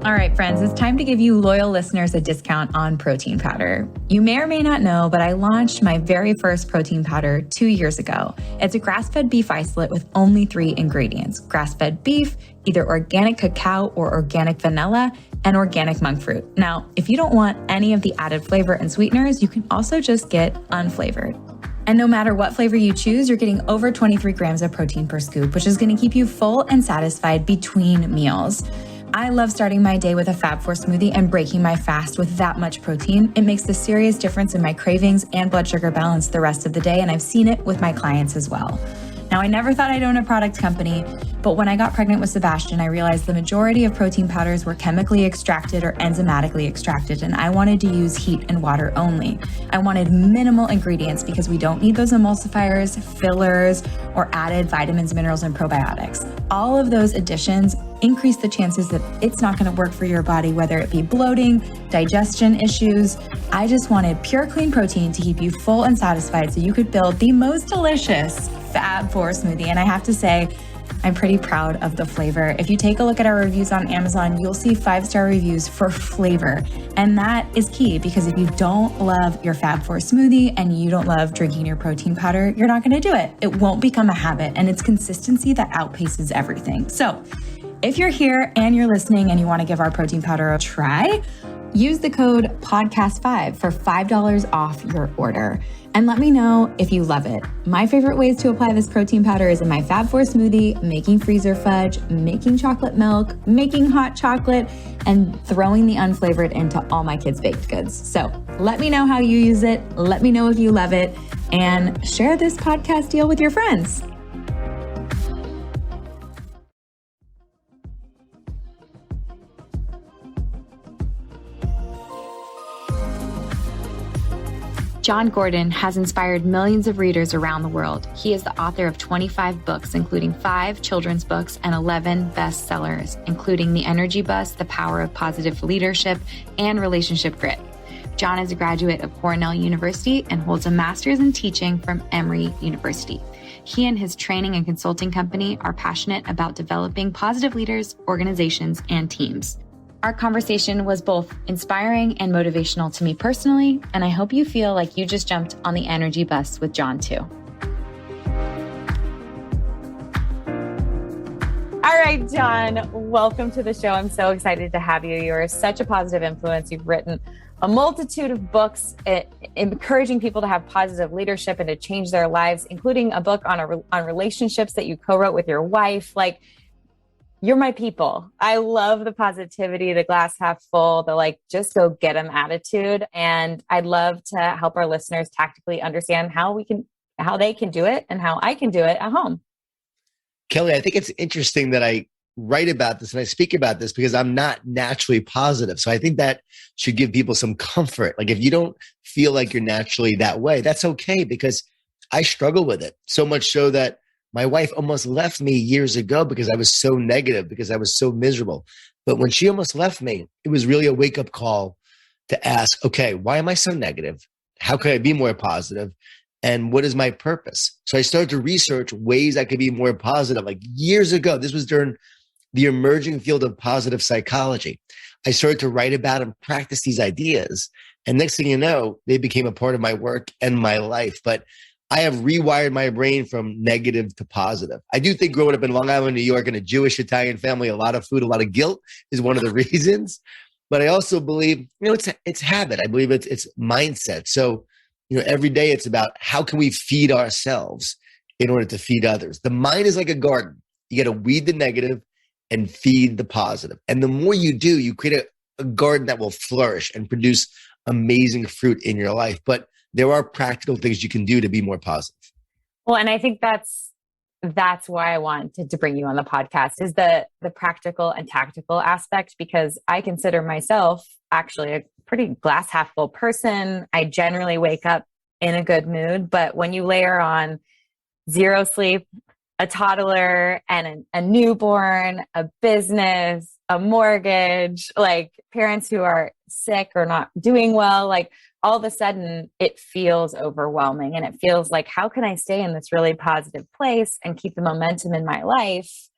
All right, friends, it's time to give you loyal listeners a discount on protein powder. You may or may not know, but I launched my very first protein powder 2 years ago. It's a grass-fed beef isolate with only 3 ingredients: grass-fed beef, either organic cacao or organic vanilla, and organic monk fruit. Now, if you don't want any of the added flavor and sweeteners, you can also just get unflavored. And no matter what flavor you choose, you're getting over 23 grams of protein per scoop, which is going to keep you full and satisfied between meals. I love starting my day with a Fab4 smoothie and breaking my fast with that much protein. It makes a serious difference in my cravings and blood sugar balance the rest of the day, and I've seen it with my clients as well. Now, I never thought I'd own a product company, but when I got pregnant with Sebastian, I realized the majority of protein powders were chemically extracted or enzymatically extracted, and I wanted to use heat and water only. I wanted minimal ingredients because we don't need those emulsifiers, fillers, or added vitamins, minerals, and probiotics. All of those additions increase the chances that it's not going to work for your body, whether it be bloating, digestion issues. I just wanted pure, clean protein to keep you full and satisfied so you could build the most delicious Fab4 smoothie. And I have to say, I'm pretty proud of the flavor. If you take a look at our reviews on Amazon, you'll see 5-star reviews for flavor. And that is key, because if you don't love your Fab4 smoothie and you don't love drinking your protein powder, you're not going to do it. It won't become a habit, and it's consistency that outpaces everything. So if you're here and you're listening and you want to give our protein powder a try, use the code podcast5 for $5 off your order. And let me know if you love it. My favorite ways to apply this protein powder is in my Fab4 smoothie, making freezer fudge, making chocolate milk, making hot chocolate, and throwing the unflavored into all my kids' baked goods. So let me know how you use it. Let me know if you love it, and share this podcast deal with your friends. Jon Gordon has inspired millions of readers around the world. He is the author of 25 books, including 5 children's books and 11 bestsellers, including The Energy Bus, The Power of Positive Leadership, and Relationship Grit. Jon is a graduate of Cornell University and holds a master's in teaching from Emory University. He and his training and consulting company are passionate about developing positive leaders, organizations, and teams. Our conversation was both inspiring and motivational to me personally, and I hope you feel like you just jumped on the energy bus with Jon too. All right, Jon, welcome to the show. I'm so excited to have you. You're such a positive influence. You've written a multitude of books encouraging people to have positive leadership and to change their lives, including a book on relationships that you co-wrote with your wife. You're my people. I love the positivity, the glass half full, the just go get them attitude. And I'd love to help our listeners tactically understand how they can do it and how I can do it at home. Kelly, I think it's interesting that I write about this and I speak about this because I'm not naturally positive. So I think that should give people some comfort. If you don't feel like you're naturally that way, that's okay, because I struggle with it. So much so that my wife almost left me years ago because I was so negative, because I was so miserable. But when she almost left me, it was really a wake-up call to ask, okay, why am I so negative? How can I be more positive? And what is my purpose? So I started to research ways I could be more positive. Years ago, this was during the emerging field of positive psychology. I started to write about and practice these ideas. And next thing you know, they became a part of my work and my life. But I have rewired my brain from negative to positive. I do think growing up in Long Island, New York, in a Jewish Italian family, a lot of food, a lot of guilt is one of the reasons. But I also believe, it's habit. I believe it's mindset. So, every day it's about how can we feed ourselves in order to feed others. The mind is like a garden. You got to weed the negative and feed the positive. And the more you do, you create a garden that will flourish and produce amazing fruit in your life. But there are practical things you can do to be more positive. Well, and I think that's why I wanted to bring you on the podcast, is the practical and tactical aspect, because I consider myself actually a pretty glass half full person. I generally wake up in a good mood, but when you layer on 0 sleep, a toddler and a newborn, a business, a mortgage, parents who are sick or not doing well, all of a sudden it feels overwhelming, and it feels like, how can I stay in this really positive place and keep the momentum in my life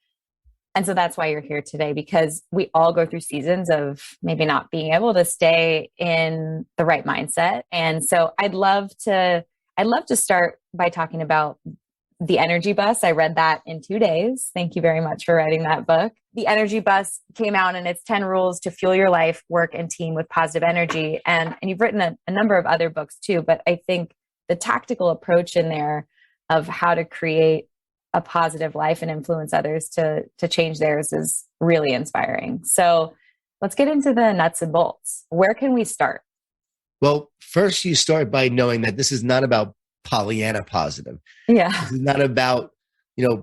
And so that's why you're here today, because we all go through seasons of maybe not being able to stay in the right mindset. And so I'd love to start by talking about the energy bus. I read that in 2 days. Thank you very much for writing that book. The energy bus came out and it's 10 rules to fuel your life, work, and team with positive energy. And you've written a number of other books too, but I think the tactical approach in there of how to create a positive life and influence others to change theirs is really inspiring. So let's get into the nuts and bolts. Where can we start? Well, first you start by knowing that this is not about Pollyanna positive. Yeah. This is not about,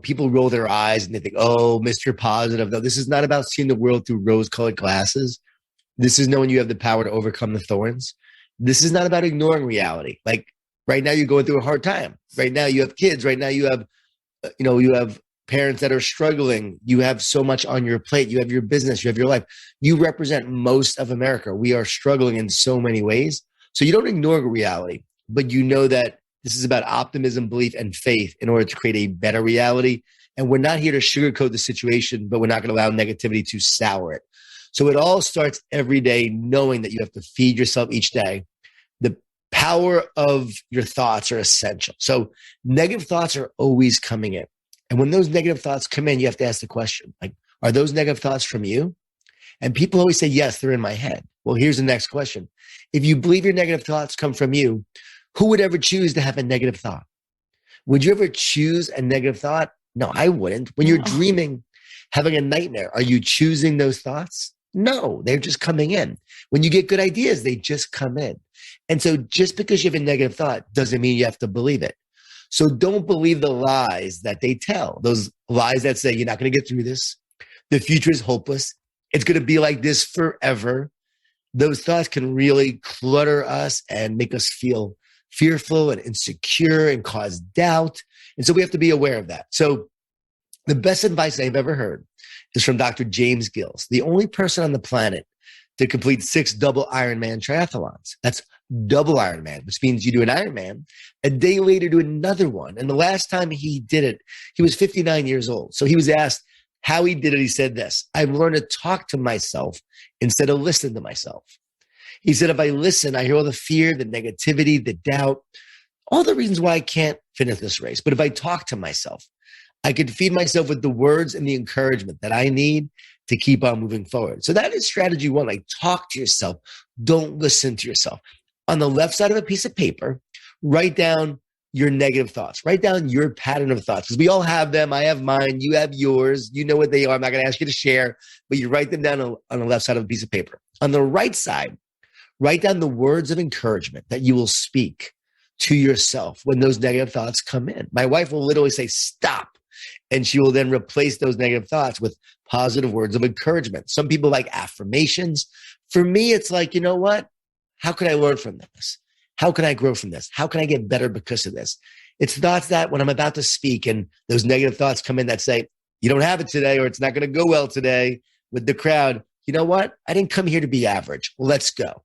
people roll their eyes and they think, oh, Mr. Positive. No, this is not about seeing the world through rose-colored glasses. This is knowing you have the power to overcome the thorns. This is not about ignoring reality. Like right now you're going through a hard time. Right now you have kids. Right now you have parents that are struggling. You have so much on your plate. You have your business. You have your life. You represent most of America. We are struggling in so many ways. So you don't ignore reality, but you know that this is about optimism, belief, and faith in order to create a better reality. And we're not here to sugarcoat the situation, but we're not going to allow negativity to sour it. So it all starts every day knowing that you have to feed yourself each day. The power of your thoughts are essential. So negative thoughts are always coming in. And when those negative thoughts come in, you have to ask the question, like, are those negative thoughts from you? And people always say, yes, they're in my head. Well, here's the next question. If you believe your negative thoughts come from you, who would ever choose to have a negative thought? Would you ever choose a negative thought? No, I wouldn't. When you're dreaming, having a nightmare, are you choosing those thoughts? No, they're just coming in. When you get good ideas, they just come in. And so just because you have a negative thought doesn't mean you have to believe it. So don't believe the lies that they tell. Those lies that say you're not going to get through this. The future is hopeless. It's going to be like this forever. Those thoughts can really clutter us and make us feel fearful and insecure and cause doubt. And so we have to be aware of that. So the best advice I've ever heard is from Dr. James Gills, the only person on the planet to complete 6 double Ironman triathlons. That's double Ironman, which means you do an Ironman, a day later do another one. And the last time he did it, he was 59 years old. So he was asked how he did it. He said this: I've learned to talk to myself instead of listen to myself. He said, if I listen, I hear all the fear, the negativity, the doubt, all the reasons why I can't finish this race. But if I talk to myself, I can feed myself with the words and the encouragement that I need to keep on moving forward. So that is strategy one. Like, talk to yourself. Don't listen to yourself. On the left side of a piece of paper, write down your negative thoughts. Write down your pattern of thoughts, because we all have them. I have mine. You have yours. You know what they are. I'm not going to ask you to share, but you write them down on the left side of a piece of paper. On the right side, write down the words of encouragement that you will speak to yourself when those negative thoughts come in. My wife will literally say, stop. And she will then replace those negative thoughts with positive words of encouragement. Some people like affirmations. For me, it's like, you know what? How can I learn from this? How can I grow from this? How can I get better because of this? It's thoughts that when I'm about to speak and those negative thoughts come in that say, you don't have it today, or it's not going to go well today with the crowd. You know what? I didn't come here to be average. Well, let's go.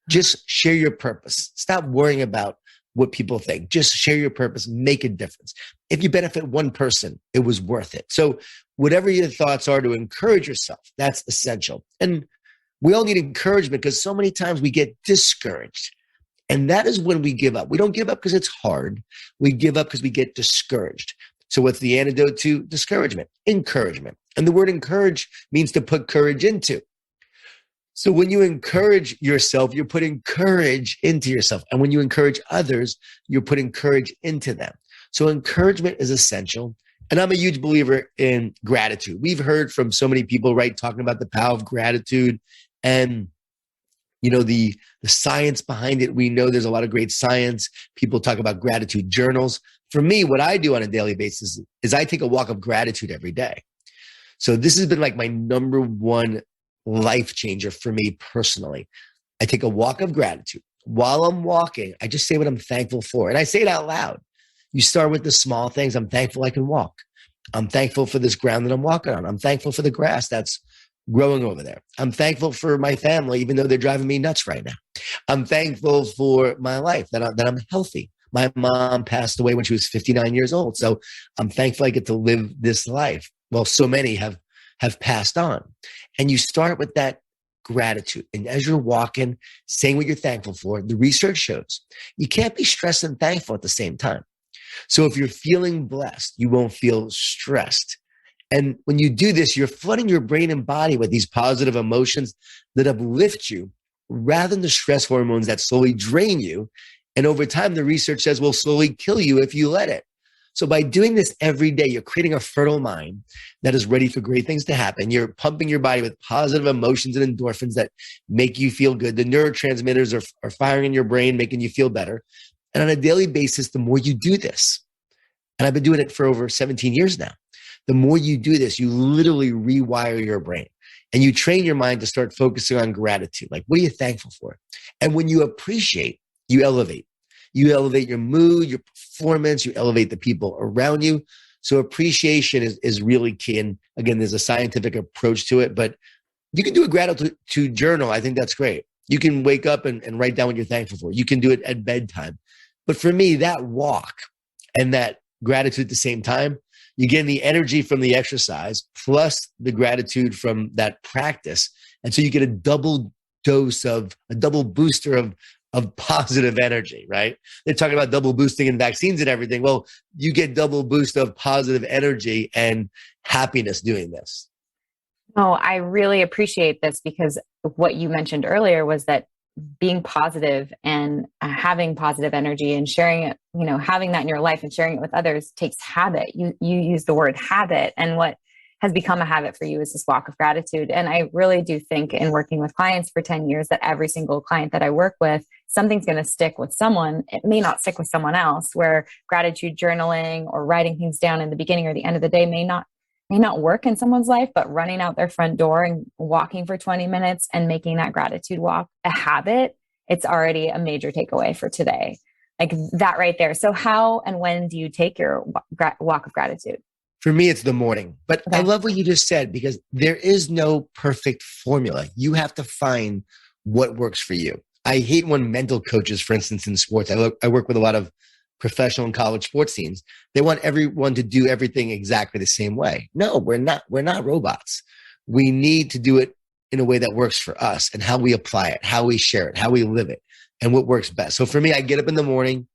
Just share your purpose. Stop worrying about what people think. Just share your purpose. Make a difference. If you benefit one person, it was worth it. So whatever your thoughts are to encourage yourself, that's essential. And we all need encouragement because so many times we get discouraged. And that is when we give up. We don't give up because it's hard. We give up because we get discouraged. So what's the antidote to discouragement? Encouragement. And the word encourage means to put courage into. So when you encourage yourself, you're putting courage into yourself. And when you encourage others, you're putting courage into them. So encouragement is essential. And I'm a huge believer in gratitude. We've heard from so many people, right, talking about the power of gratitude and, you know, the science behind it. We know there's a lot of great science. People talk about gratitude journals. For me, what I do on a daily basis is I take a walk of gratitude every day. So this has been like my number one life changer for me personally. I take a walk of gratitude. While I'm walking, I just say what I'm thankful for. And I say it out loud. You start with the small things. I'm thankful I can walk. I'm thankful for this ground that I'm walking on. I'm thankful for the grass that's growing over there. I'm thankful for my family, even though they're driving me nuts right now. I'm thankful for my life, that I'm healthy. My mom passed away when she was 59 years old. So I'm thankful I get to live this life. Well, so many have have passed on. And you start with that gratitude. And as you're walking, saying what you're thankful for, the research shows you can't be stressed and thankful at the same time. So if you're feeling blessed, you won't feel stressed. And when you do this, you're flooding your brain and body with these positive emotions that uplift you rather than the stress hormones that slowly drain you. And over time, the research says will slowly kill you if you let it. So by doing this every day, you're creating a fertile mind that is ready for great things to happen. You're pumping your body with positive emotions and endorphins that make you feel good. The neurotransmitters are firing in your brain, making you feel better. And on a daily basis, the more you do this, and I've been doing it for over 17 years now, the more you do this, you literally rewire your brain and you train your mind to start focusing on gratitude. Like, what are you thankful for? And when you appreciate, you elevate. You elevate your mood, your performance, you elevate the people around you. So appreciation is really key. And again, there's a scientific approach to it, but you can do a gratitude journal. I think that's great. You can wake up and write down what you're thankful for. You can do it at bedtime. But for me, that walk and that gratitude at the same time, you get the energy from the exercise plus the gratitude from that practice. And so you get a double booster of positive energy, right? They're talking about double boosting in vaccines and everything. Well, you get double boost of positive energy and happiness doing this. Oh, I really appreciate this because what you mentioned earlier was that being positive and having positive energy and sharing it, having that in your life and sharing it with others takes habit. You use the word habit, and what has become a habit for you is this walk of gratitude. And I really do think in working with clients for 10 years that every single client that I work with, something's going to stick with someone. It may not stick with someone else, where gratitude journaling or writing things down in the beginning or the end of the day may not work in someone's life, but running out their front door and walking for 20 minutes and making that gratitude walk a habit, it's already a major takeaway for today. Like that right there. So how and when do you take your walk of gratitude? For me, it's the morning. But okay. I love what you just said because there is no perfect formula. You have to find what works for you. I hate when mental coaches, for instance, in sports, I work with a lot of professional and college sports teams. They want everyone to do everything exactly the same way. No, we're not robots. We need to do it in a way that works for us and how we apply it, how we share it, how we live it, and what works best. So for me, I get up in the morning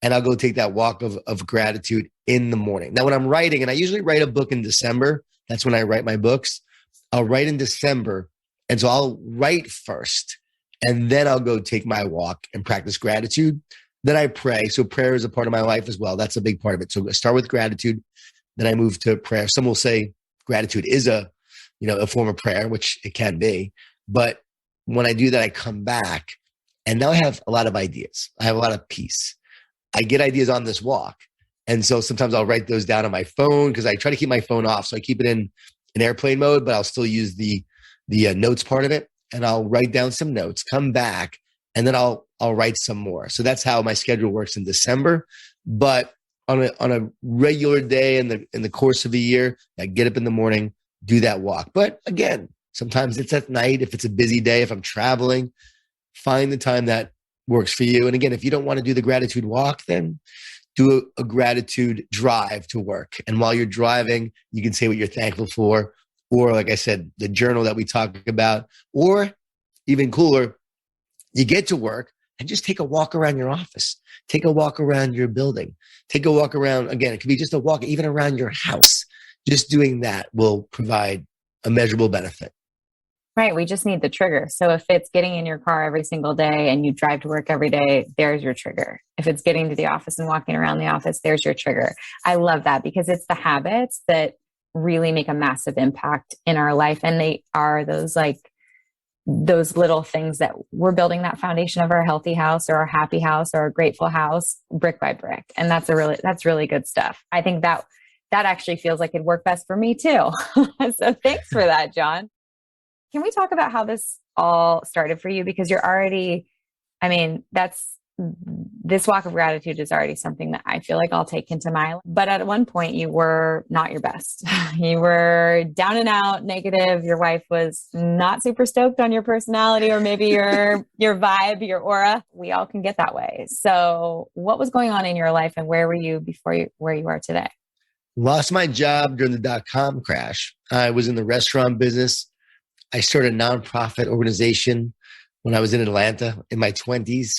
and I'll go take that walk of gratitude in the morning. Now, when I'm writing, and I usually write a book in December, that's when I write my books. I'll write in December. And so I'll write first, and then I'll go take my walk and practice gratitude. Then I pray. So prayer is a part of my life as well. That's a big part of it. So I start with gratitude, then I move to prayer. Some will say gratitude is a form of prayer, which it can be. But when I do that, I come back, and now I have a lot of ideas. I have a lot of peace. I get ideas on this walk. And so sometimes I'll write those down on my phone because I try to keep my phone off. So I keep it in airplane mode, but I'll still use the notes part of it. And I'll write down some notes, come back, and then I'll write some more. So that's how my schedule works in December. But on a regular day in the course of a year, I get up in the morning, do that walk. But again, sometimes it's at night. If it's a busy day, if I'm traveling, find the time that works for you. And again, if you don't want to do the gratitude walk, then do a gratitude drive to work. And while you're driving, you can say what you're thankful for, or like I said, the journal that we talk about, or even cooler, you get to work and just take a walk around your office, take a walk around your building, take a walk around, again, it could be just a walk even around your house. Just doing that will provide a measurable benefit. Right. We just need the trigger. So if it's getting in your car every single day and you drive to work every day, there's your trigger. If it's getting to the office and walking around the office, there's your trigger. I love that because it's the habits that really make a massive impact in our life. And they are those little things that we're building that foundation of our healthy house or our happy house or our grateful house brick by brick. And that's really good stuff. I think that actually feels like it'd work best for me too. So thanks for that, Jon. Can we talk about how this all started for you? Because you're already, this walk of gratitude is already something that I feel like I'll take into my life. But at one point you were not your best. You were down and out, negative. Your wife was not super stoked on your personality or maybe your vibe, your aura. We all can get that way. So what was going on in your life and where were you before where you are today? Lost my job during the dot-com crash. I was in the restaurant business. I started a nonprofit organization when I was in Atlanta in my 20s.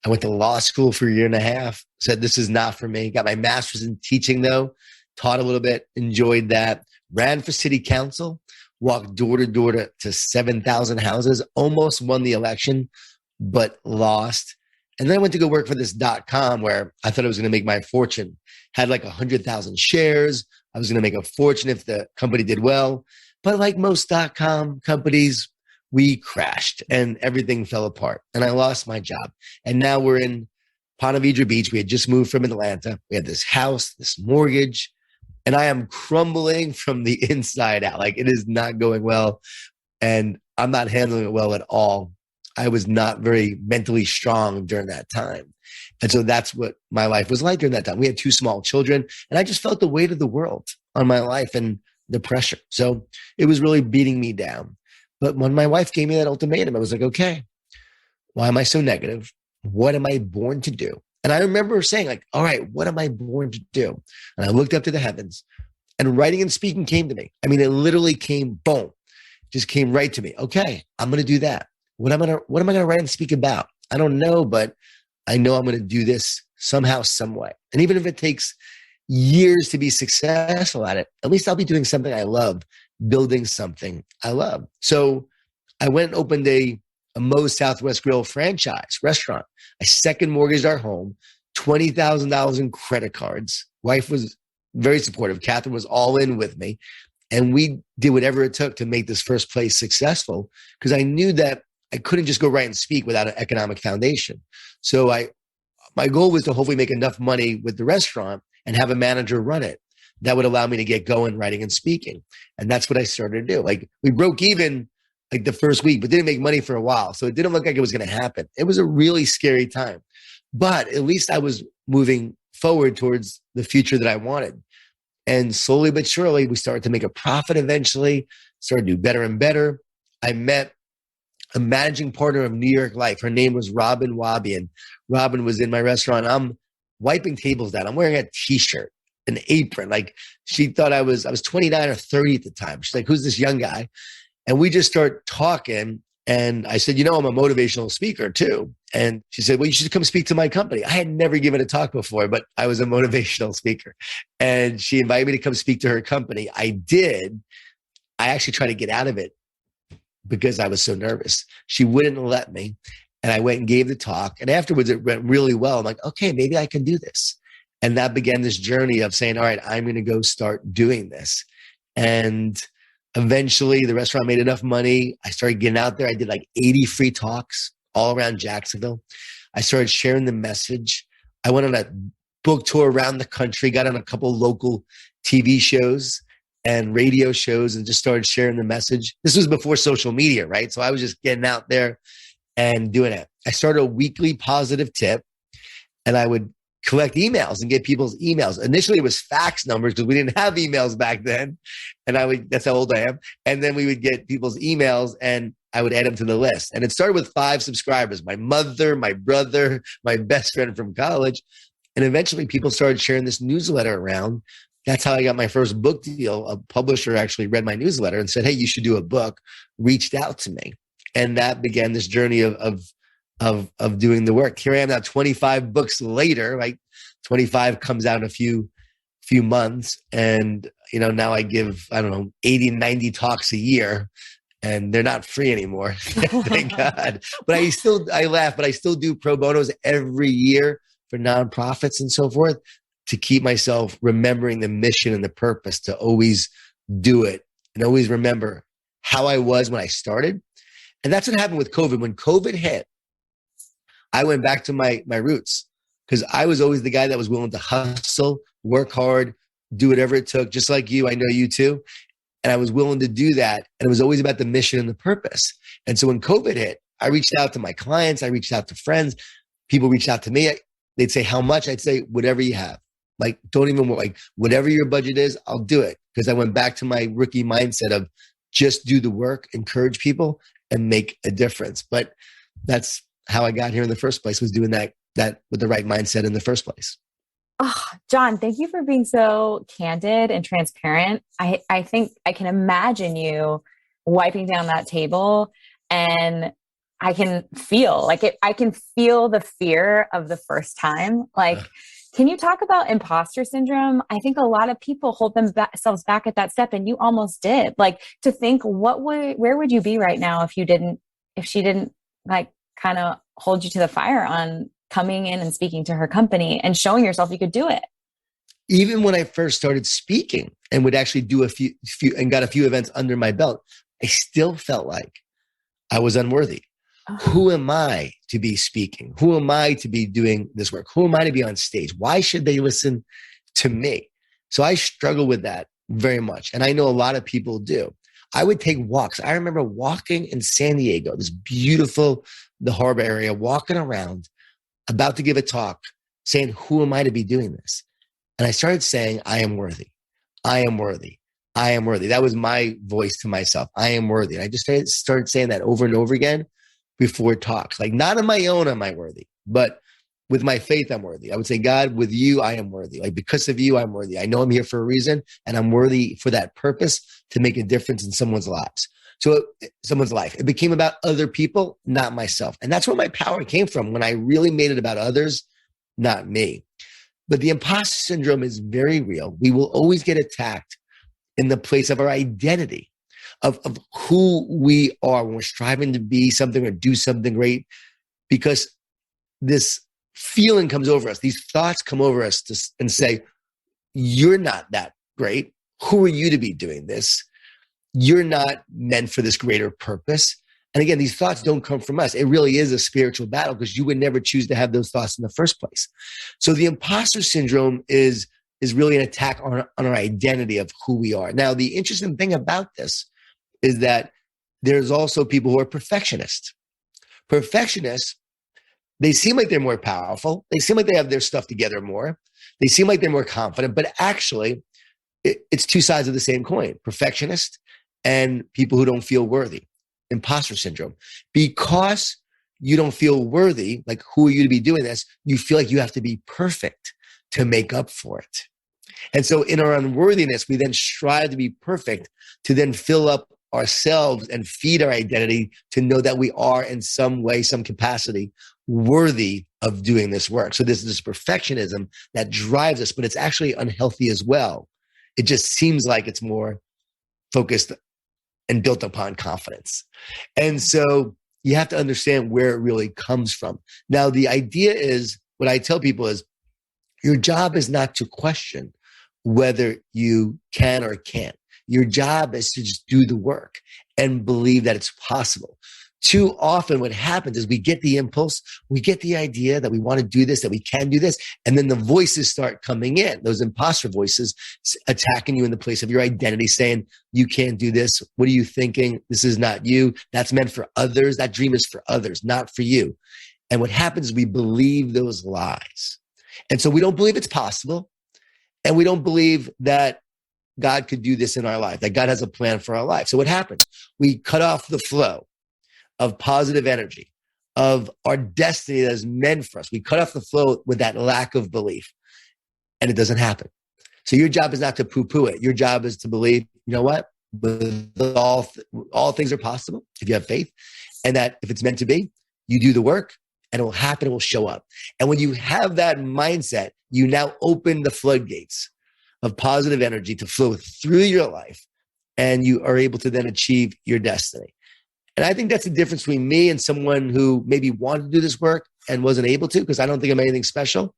I went to law school for a year and a half, said this is not for me. Got my master's in teaching though, taught a little bit, enjoyed that. Ran for city council, walked door to door to 7,000 houses, almost won the election, but lost. And then I went to go work for this dot-com where I thought I was going to make my fortune. Had like 100,000 shares. I was going to make a fortune if the company did well. But like most dot-com companies, we crashed and everything fell apart and I lost my job. And now we're in Ponte Vedra Beach. We had just moved from Atlanta. We had this house, this mortgage, and I am crumbling from the inside out. Like it is not going well and I'm not handling it well at all. I was not very mentally strong during that time. And so that's what my life was like during that time. We had 2 small children and I just felt the weight of the world on my life and the pressure. So it was really beating me down. But when my wife gave me that ultimatum, I was like, okay, why am I so negative? What am I born to do? And I remember saying like, all right, what am I born to do? And I looked up to the heavens and writing and speaking came to me. I mean, it literally came, boom, just came right to me. Okay, I'm going to do that. What am I going to write and speak about? I don't know, but I know I'm going to do this somehow, some way. And even if it takes years to be successful at it, at least I'll be doing something I love, building something I love. So I went and opened a Moe's Southwest Grill franchise restaurant. I second mortgaged our home, $20,000 in credit cards. Wife was very supportive. Catherine was all in with me. And we did whatever it took to make this first place successful because I knew that I couldn't just go write and speak without an economic foundation. So my goal was to hopefully make enough money with the restaurant and have a manager run it. That would allow me to get going writing and speaking. And that's what I started to do. Like we broke even like the first week, but didn't make money for a while. So it didn't look like it was going to happen. It was a really scary time, but at least I was moving forward towards the future that I wanted. And slowly but surely, we started to make a profit eventually, started to do better and better. I met a managing partner of New York Life. Her name was Robin Wabian. Robin was in my restaurant. I'm wiping tables down. I'm wearing a t-shirt, an apron. Like she thought I was 29 or 30 at the time. She's like, who's this young guy? And we just start talking. And I said, I'm a motivational speaker too. And she said, well, you should come speak to my company. I had never given a talk before, but I was a motivational speaker. And she invited me to come speak to her company. I did. I actually tried to get out of it because I was so nervous. She wouldn't let me. And I went and gave the talk. And afterwards, it went really well. I'm like, okay, maybe I can do this. And that began this journey of saying, all right, I'm going to go start doing this. And eventually the restaurant made enough money. I started getting out there. I did like 80 free talks all around Jacksonville. I started sharing the message. I went on a book tour around the country, got on a couple local TV shows and radio shows and just started sharing the message. This was before social media, right? So I was just getting out there and doing it. I started a weekly positive tip and I would collect emails and get people's emails. Initially, it was fax numbers because we didn't have emails back then. And that's how old I am. And then we would get people's emails and I would add them to the list. And it started with 5 subscribers, my mother, my brother, my best friend from college. And eventually people started sharing this newsletter around. That's how I got my first book deal. A publisher actually read my newsletter and said, hey, you should do a book, reached out to me. And that began this journey of doing the work. Here I am now 25 books later, right? 25 comes out in a few months. And, now I give, 80, 90 talks a year and they're not free anymore. Thank God. But I laugh, but I still do pro bonos every year for nonprofits and so forth to keep myself remembering the mission and the purpose to always do it and always remember how I was when I started. And that's what happened with COVID. When COVID hit, I went back to my roots because I was always the guy that was willing to hustle, work hard, do whatever it took, just like you. I know you too. And I was willing to do that. And it was always about the mission and the purpose. And so when COVID hit, I reached out to my clients. I reached out to friends. People reached out to me. They'd say, how much? I'd say, whatever you have. Like, don't even like whatever your budget is, I'll do it. Because I went back to my rookie mindset of just do the work, encourage people, and make a difference. But that's how I got here in the first place, was doing that with the right mindset in the first place. Oh, Jon, thank you for being so candid and transparent. I think I can imagine you wiping down that table, and I can feel like it, I can feel the fear of the first time. Like, can you talk about imposter syndrome? I think a lot of people hold themselves back at that step, and you almost did. Like, to think where would you be right now if she didn't like kind of hold you to the fire on coming in and speaking to her company and showing yourself you could do it. Even when I first started speaking and would actually do a few and got a few events under my belt, I still felt like I was unworthy. Who am I to be speaking? Who am I to be doing this work? Who am I to be on stage? Why should they listen to me? So I struggle with that very much. And I know a lot of people do. I would take walks. I remember walking in San Diego, this beautiful, the harbor area, walking around, about to give a talk, saying, who am I to be doing this? And I started saying, I am worthy. I am worthy. I am worthy. That was my voice to myself. I am worthy. And I just started saying that over and over again before talks. Like, not on my own am I worthy, but with my faith, I'm worthy. I would say, God, with you, I am worthy. Like, because of you, I'm worthy. I know I'm here for a reason, and I'm worthy for that purpose to make a difference in someone's lives. So someone's life. It became about other people, not myself. And that's where my power came from, when I really made it about others, not me. But the imposter syndrome is very real. We will always get attacked in the place of our identity, of who we are when we're striving to be something or do something great, because this feeling comes over us. These thoughts come over us and say, you're not that great. Who are you to be doing this? You're not meant for this greater purpose. And again, these thoughts don't come from us. It really is a spiritual battle, because you would never choose to have those thoughts in the first place. So the imposter syndrome is really an attack on our identity of who we are. Now, the interesting thing about this is that there's also people who are perfectionists. Perfectionists, they seem like they're more powerful. They seem like they have their stuff together more. They seem like they're more confident, but actually it's two sides of the same coin: perfectionist and people who don't feel worthy. Imposter syndrome. Because you don't feel worthy, like, who are you to be doing this? You feel like you have to be perfect to make up for it. And so in our unworthiness, we then strive to be perfect to then fill up ourselves and feed our identity to know that we are in some way, some capacity, worthy of doing this work. So this perfectionism that drives us, but it's actually unhealthy as well. It just seems like it's more focused and built upon confidence. And so you have to understand where it really comes from. Now, the idea is, what I tell people is, your job is not to question whether you can or can't. Your job is to just do the work and believe that it's possible. Too often what happens is we get the impulse, we get the idea that we want to do this, that we can do this, and then the voices start coming in, those imposter voices attacking you in the place of your identity, saying, you can't do this. What are you thinking? This is not you. That's meant for others. That dream is for others, not for you. And what happens is we believe those lies. And so we don't believe it's possible. And we don't believe that God could do this in our life, that God has a plan for our life. So what happens? We cut off the flow of positive energy, of our destiny that is meant for us. We cut off the flow with that lack of belief, and it doesn't happen. So your job is not to poo-poo it. Your job is to believe, you know what? All things are possible if you have faith, and that if it's meant to be, you do the work and it will happen, it will show up. And when you have that mindset, you now open the floodgates of positive energy to flow through your life, and you are able to then achieve your destiny. And I think that's the difference between me and someone who maybe wanted to do this work and wasn't able to, because I don't think I'm anything special.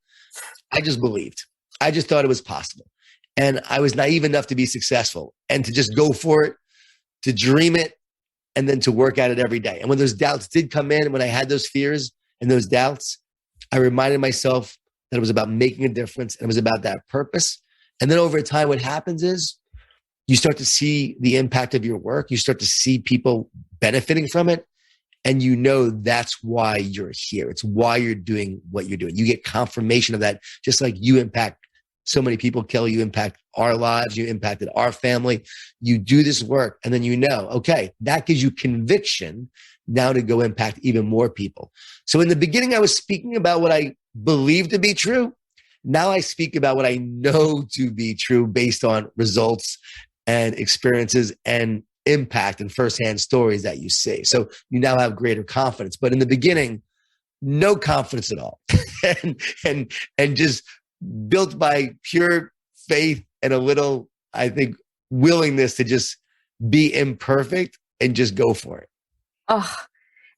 I just believed. I just thought it was possible. And I was naive enough to be successful and to just go for it, to dream it, and then to work at it every day. And when those doubts did come in, when I had those fears and those doubts, I reminded myself that it was about making a difference, and it was about that purpose. And then over time, what happens is you start to see the impact of your work. You start to see people benefiting from it. And you know that's why you're here. It's why you're doing what you're doing. You get confirmation of that, just like you impact so many people, Kelly. You impact our lives. You impacted our family. You do this work, and then you know, okay, that gives you conviction now to go impact even more people. So in the beginning, I was speaking about what I believed to be true. Now I speak about what I know to be true based on results and experiences and impact and firsthand stories that you see. So you now have greater confidence. But in the beginning, no confidence at all. and just built by pure faith and a little, I think, willingness to just be imperfect and just go for it. Oh,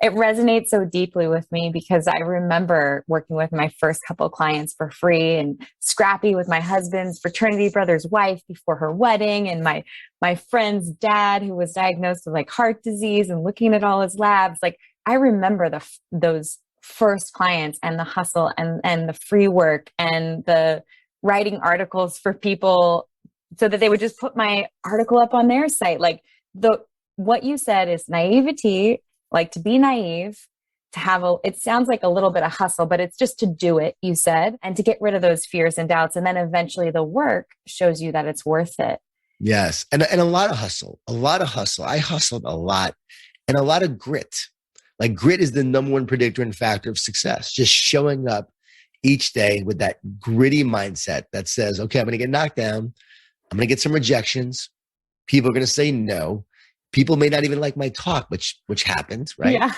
it resonates so deeply with me because I remember working with my first couple of clients for free and scrappy with my husband's fraternity brother's wife before her wedding, and my friend's dad who was diagnosed with like heart disease, and looking at all his labs. Like, I remember those first clients and the hustle and the free work and the writing articles for people so that they would just put my article up on their site. Like, what you said is naivety. Like, to be naive, to have it sounds like a little bit of hustle, but it's just to do it, you said, and to get rid of those fears and doubts. And then eventually the work shows you that it's worth it. Yes. And a lot of hustle, I hustled a lot, and a lot of grit. Like, grit is the number one predictor and factor of success. Just showing up each day with that gritty mindset that says, okay, I'm going to get knocked down. I'm going to get some rejections. People are going to say no. People may not even like my talk, which happens, right? Yeah.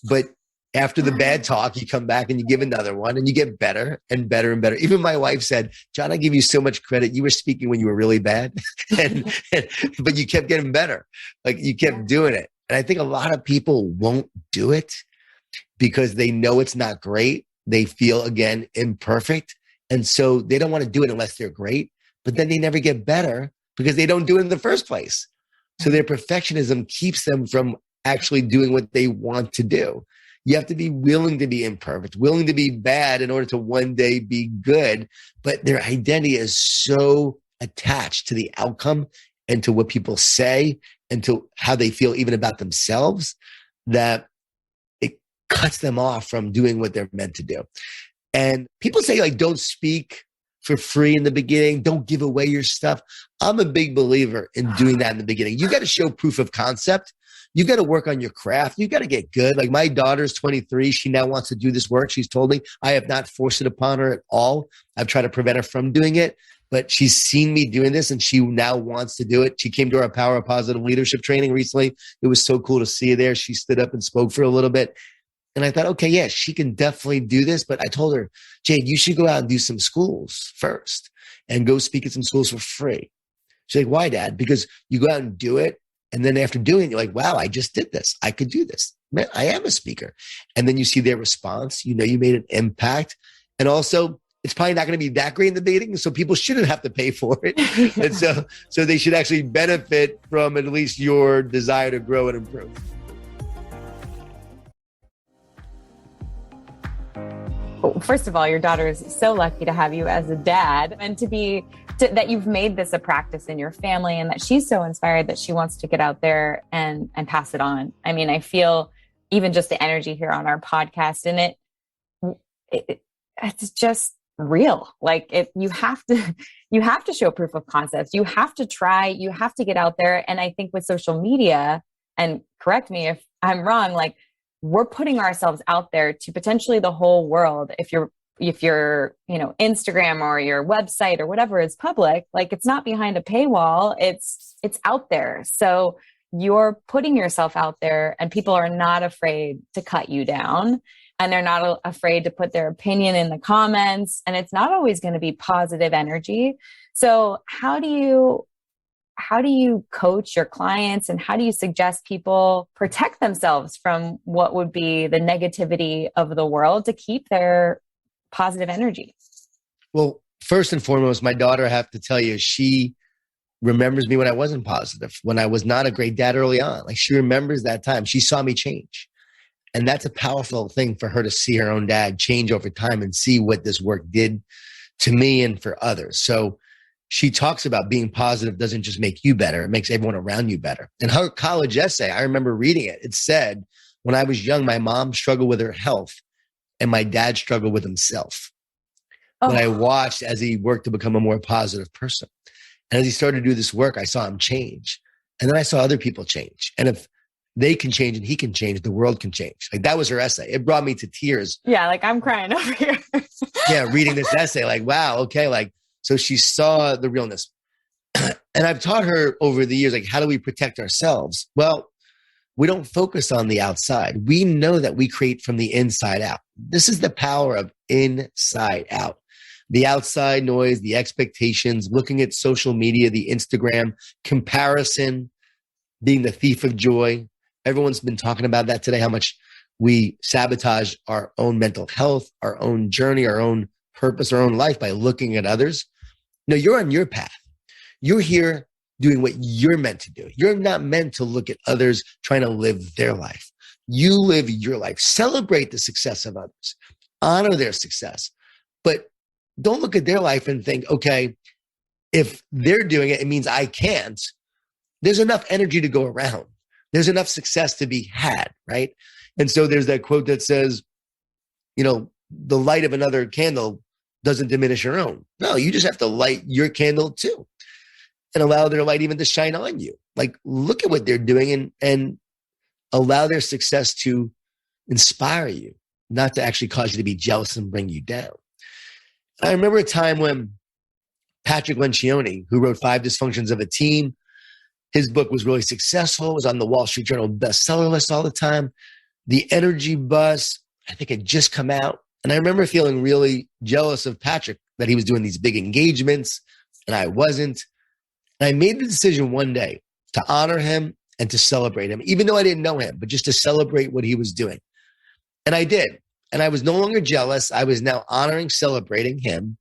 But after the bad talk, you come back and you give another one and you get better and better and better. Even my wife said, John, I give you so much credit. You were speaking when you were really bad, but you kept getting better. Like, you kept doing it. And I think a lot of people won't do it because they know it's not great. They feel, again, imperfect. And so they don't want to do it unless they're great, but then they never get better because they don't do it in the first place. So their perfectionism keeps them from actually doing what they want to do. You have to be willing to be imperfect, willing to be bad in order to one day be good. But their identity is so attached to the outcome and to what people say and to how they feel even about themselves that it cuts them off from doing what they're meant to do. And people say, like, don't speak for free in the beginning. Don't give away your stuff. I'm a big believer in doing that in the beginning. You got to show proof of concept. You got to work on your craft. You got to get good. Like, my daughter's 23. She now wants to do this work. She's told me. I have not forced it upon her at all. I've tried to prevent her from doing it, but she's seen me doing this and she now wants to do it. She came to our Power of Positive Leadership training recently. It was so cool to see her there. She stood up and spoke for a little bit. And I thought, okay, yeah, she can definitely do this. But I told her, Jade, you should go out and do some schools first and go speak at some schools for free. She's like, why, Dad? Because you go out and do it. And then after doing it, you're like, wow, I just did this. I could do this. Man, I am a speaker. And then you see their response. You know, you made an impact. And also, it's probably not going to be that great in the beginning. So people shouldn't have to pay for it. And so they should actually benefit from at least your desire to grow and improve. First of all, your daughter is so lucky to have you as a dad, and that you've made this a practice in your family, and that she's so inspired that she wants to get out there and pass it on. I mean, I feel even just the energy here on our podcast, and it's just real. Like, you have to show proof of concept. You have to try, you have to get out there. And I think with social media, and correct me if I'm wrong, like, we're putting ourselves out there to potentially the whole world. If your Instagram or your website or whatever is public, like, it's not behind a paywall, it's out there. So you're putting yourself out there, and people are not afraid to cut you down, and they're not afraid to put their opinion in the comments, and it's not always going to be positive energy. So how do you coach your clients, and how do you suggest people protect themselves from what would be the negativity of the world to keep their positive energy? Well, first and foremost, my daughter, I have to tell you, she remembers me when I wasn't positive, when I was not a great dad early on. Like, she remembers that time. She saw me change. And that's a powerful thing for her to see her own dad change over time and see what this work did to me and for others. So she talks about being positive doesn't just make you better, it makes everyone around you better. In her college essay, I remember reading it. It said, when I was young, my mom struggled with her health and my dad struggled with himself. But I watched as he worked to become a more positive person. And as he started to do this work, I saw him change. And then I saw other people change. And if they can change and he can change, the world can change. Like that was her essay. It brought me to tears. Yeah, like I'm crying over here. Yeah, reading this essay, like, wow, okay, like, so she saw the realness. And I've taught her over the years, like, how do we protect ourselves? Well, we don't focus on the outside. We know that we create from the inside out. This is the power of inside out. The outside noise, the expectations, looking at social media, the Instagram, comparison, being the thief of joy. Everyone's been talking about that today, how much we sabotage our own mental health, our own journey, our own purpose, our own life by looking at others. No, you're on your path. You're here doing what you're meant to do. You're not meant to look at others trying to live their life. You live your life. Celebrate the success of others. Honor their success. But don't look at their life and think, okay, if they're doing it, it means I can't. There's enough energy to go around. There's enough success to be had, right? And so there's that quote that says, you know, the light of another candle doesn't diminish your own. No, you just have to light your candle too and allow their light even to shine on you. Like, look at what they're doing and allow their success to inspire you, not to actually cause you to be jealous and bring you down. I remember a time when Patrick Lencioni, who wrote 5 Dysfunctions of a Team, his book was really successful. It was on the Wall Street Journal bestseller list all the time. The Energy Bus, I think, had just come out. And I remember feeling really jealous of Patrick that he was doing these big engagements and I wasn't. And I made the decision one day to honor him and to celebrate him, even though I didn't know him, but just to celebrate what he was doing. And I did. And I was no longer jealous. I was now honoring, celebrating him,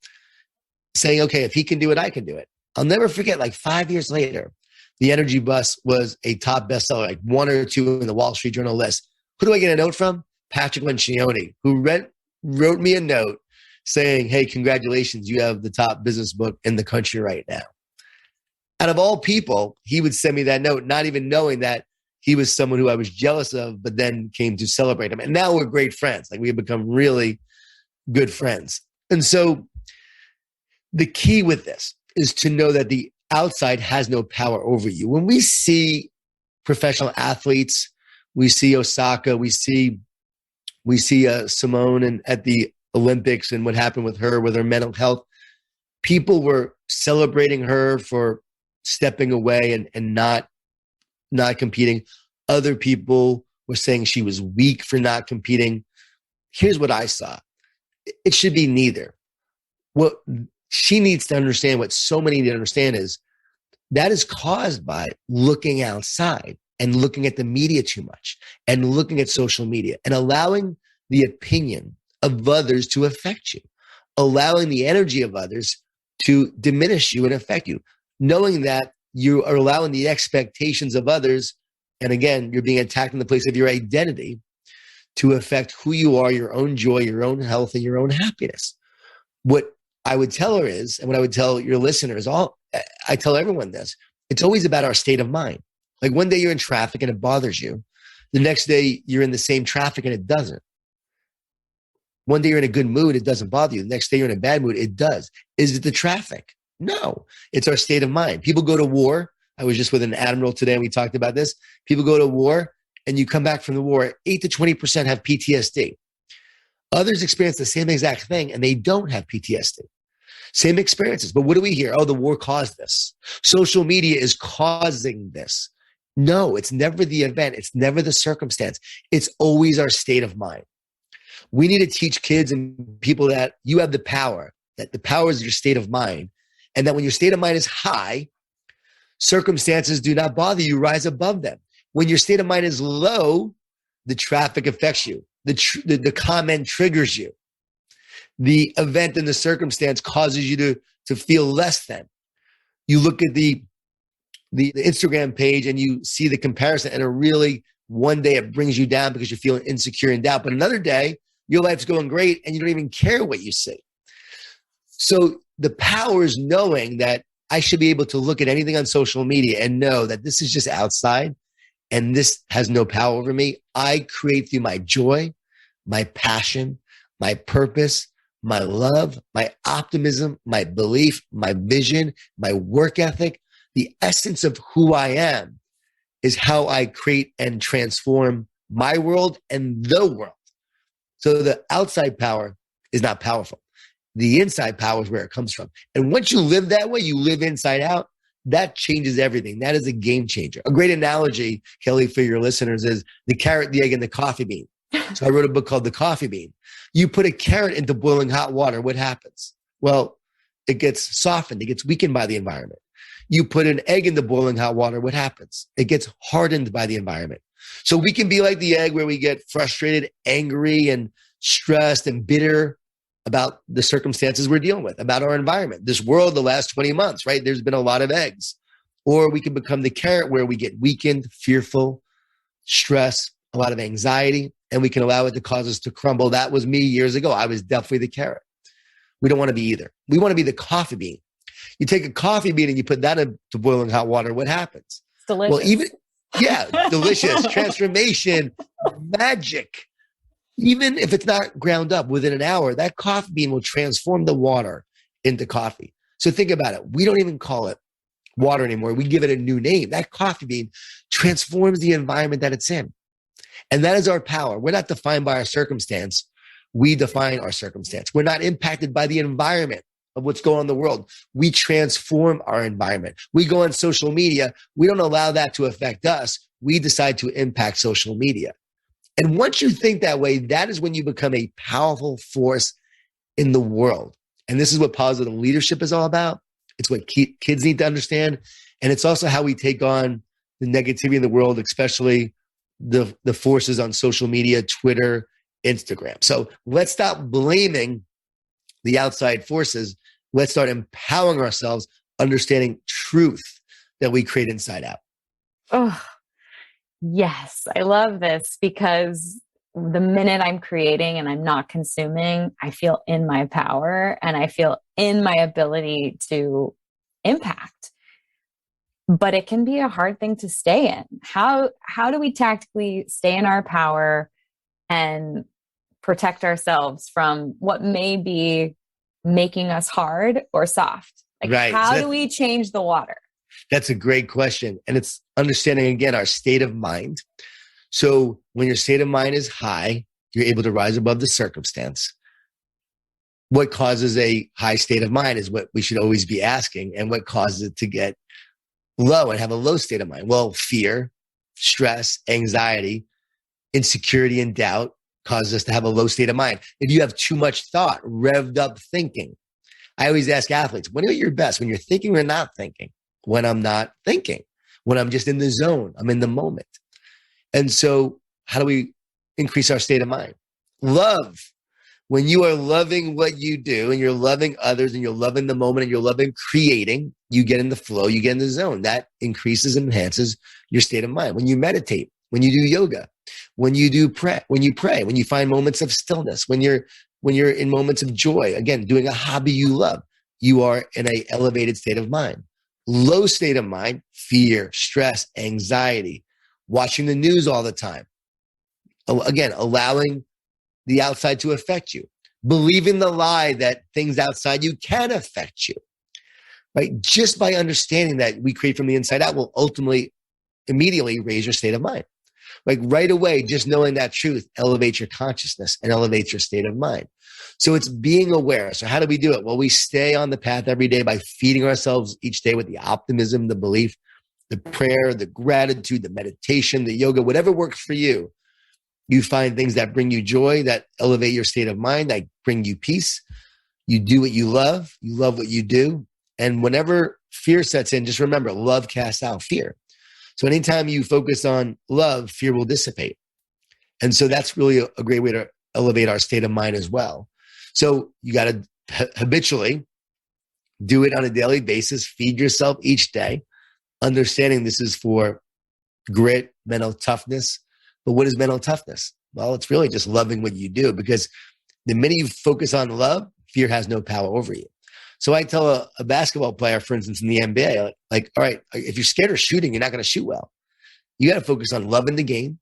saying, okay, if he can do it, I can do it. I'll never forget, like 5 years later, the Energy Bus was a top bestseller, like 1 or 2 in the Wall Street Journal list. Who do I get a note from? Patrick Lencioni, who wrote me a note saying, hey, congratulations, you have the top business book in the country right now. Out of all people, he would send me that note, not even knowing that he was someone who I was jealous of, but then came to celebrate him. And now we're great friends. Like, we have become really good friends. And so the key with this is to know that the outside has no power over you. When we see professional athletes, we see Osaka, we see Simone and at the Olympics and what happened with her mental health. People were celebrating her for stepping away and not competing. Other people were saying she was weak for not competing. Here's what I saw. It should be neither. What she needs to understand, what so many need to understand, is that is caused by looking outside and looking at the media too much and looking at social media and allowing the opinion of others to affect you, allowing the energy of others to diminish you and affect you, knowing that you are allowing the expectations of others, and again, you're being attacked in the place of your identity, to affect who you are, your own joy, your own health, and your own happiness. What I would tell her is, and what I would tell your listeners, I tell everyone this, it's always about our state of mind. Like, one day you're in traffic and it bothers you. The next day you're in the same traffic and it doesn't. One day you're in a good mood, it doesn't bother you. The next day you're in a bad mood, it does. Is it the traffic? No, it's our state of mind. People go to war. I was just with an admiral today and we talked about this. People go to war and you come back from the war, 8 to 20% have PTSD. Others experience the same exact thing and they don't have PTSD. Same experiences. But what do we hear? Oh, the war caused this. Social media is causing this. No, it's never the event. It's never the circumstance. It's always our state of mind. We need to teach kids and people that you have the power, that the power is your state of mind, and that when your state of mind is high, circumstances do not bother you, rise above them. When your state of mind is low, the traffic affects you. The comment triggers you. The event and the circumstance causes you to feel less than. You look at the Instagram page and you see the comparison, and it really, one day it brings you down because you're feeling insecure and doubt. But another day, your life's going great and you don't even care what you see. So the power is knowing that I should be able to look at anything on social media and know that this is just outside and this has no power over me. I create through my joy, my passion, my purpose, my love, my optimism, my belief, my vision, my work ethic. The essence of who I am is how I create and transform my world and the world. So the outside power is not powerful. The inside power is where it comes from. And once you live that way, you live inside out, that changes everything. That is a game changer. A great analogy, Kelly, for your listeners is the carrot, the egg, and the coffee bean. So I wrote a book called The Coffee Bean. You put a carrot into boiling hot water, what happens? Well, it gets softened. It gets weakened by the environment. You put an egg into boiling hot water, what happens? It gets hardened by the environment. So we can be like the egg where we get frustrated, angry, and stressed and bitter about the circumstances we're dealing with, about our environment. This world, the last 20 months, right? There's been a lot of eggs. Or we can become the carrot where we get weakened, fearful, stress, a lot of anxiety, and we can allow it to cause us to crumble. That was me years ago. I was definitely the carrot. We don't want to be either. We want to be the coffee bean. You take a coffee bean and you put that into boiling hot water, what happens? It's delicious. Well, delicious, transformation, magic. Even if it's not ground up within an hour, that coffee bean will transform the water into coffee. So think about it. We don't even call it water anymore. We give it a new name. That coffee bean transforms the environment that it's in. And that is our power. We're not defined by our circumstance. We define our circumstance. We're not impacted by the environment of what's going on in the world. We transform our environment. We go on social media. We don't allow that to affect us. We decide to impact social media. And once you think that way, that is when you become a powerful force in the world. And this is what positive leadership is all about. It's what kids need to understand. And it's also how we take on the negativity in the world, especially the forces on social media, Twitter, Instagram. So let's stop blaming the outside forces. Let's start empowering ourselves, understanding truth that we create inside out. Oh, yes. I love this because the minute I'm creating and I'm not consuming, I feel in my power and I feel in my ability to impact. But it can be a hard thing to stay in. How do we tactically stay in our power and protect ourselves from what may be making us hard or soft? Like, right. How do we change the water? That's a great question. And it's understanding, again, our state of mind. So when your state of mind is high, you're able to rise above the circumstance. What causes a high state of mind is what we should always be asking. And what causes it to get low and have a low state of mind? Well, fear, stress, anxiety, insecurity, and doubt causes us to have a low state of mind. If you have too much thought, revved up thinking. I always ask athletes, when are you at your best? When you're thinking or not thinking? When I'm not thinking, when I'm just in the zone, I'm in the moment. And so how do we increase our state of mind? Love. When you are loving what you do and you're loving others and you're loving the moment and you're loving creating, you get in the flow, you get in the zone. That increases and enhances your state of mind. When you meditate, when you do yoga, when you pray, when you find moments of stillness, when you're in moments of joy, again, doing a hobby you love, you are in an elevated state of mind. Low state of mind, fear, stress, anxiety, watching the news all the time. Again, allowing the outside to affect you. Believing the lie that things outside you can affect you. Right? Just by understanding that we create from the inside out will ultimately, immediately raise your state of mind. Like right away, just knowing that truth elevates your consciousness and elevates your state of mind. So it's being aware. So how do we do it? Well, we stay on the path every day by feeding ourselves each day with the optimism, the belief, the prayer, the gratitude, the meditation, the yoga, whatever works for you. You find things that bring you joy, that elevate your state of mind, that bring you peace. You do what you love what you do. And whenever fear sets in, just remember, love casts out fear. So anytime you focus on love, fear will dissipate. And so that's really a great way to elevate our state of mind as well. So you got to habitually do it on a daily basis, feed yourself each day, understanding this is for grit, mental toughness. But what is mental toughness? Well, it's really just loving what you do, because the minute you focus on love, fear has no power over you. So I tell a basketball player, for instance, in the NBA, like, all right, if you're scared of shooting, you're not going to shoot well. You got to focus on loving the game,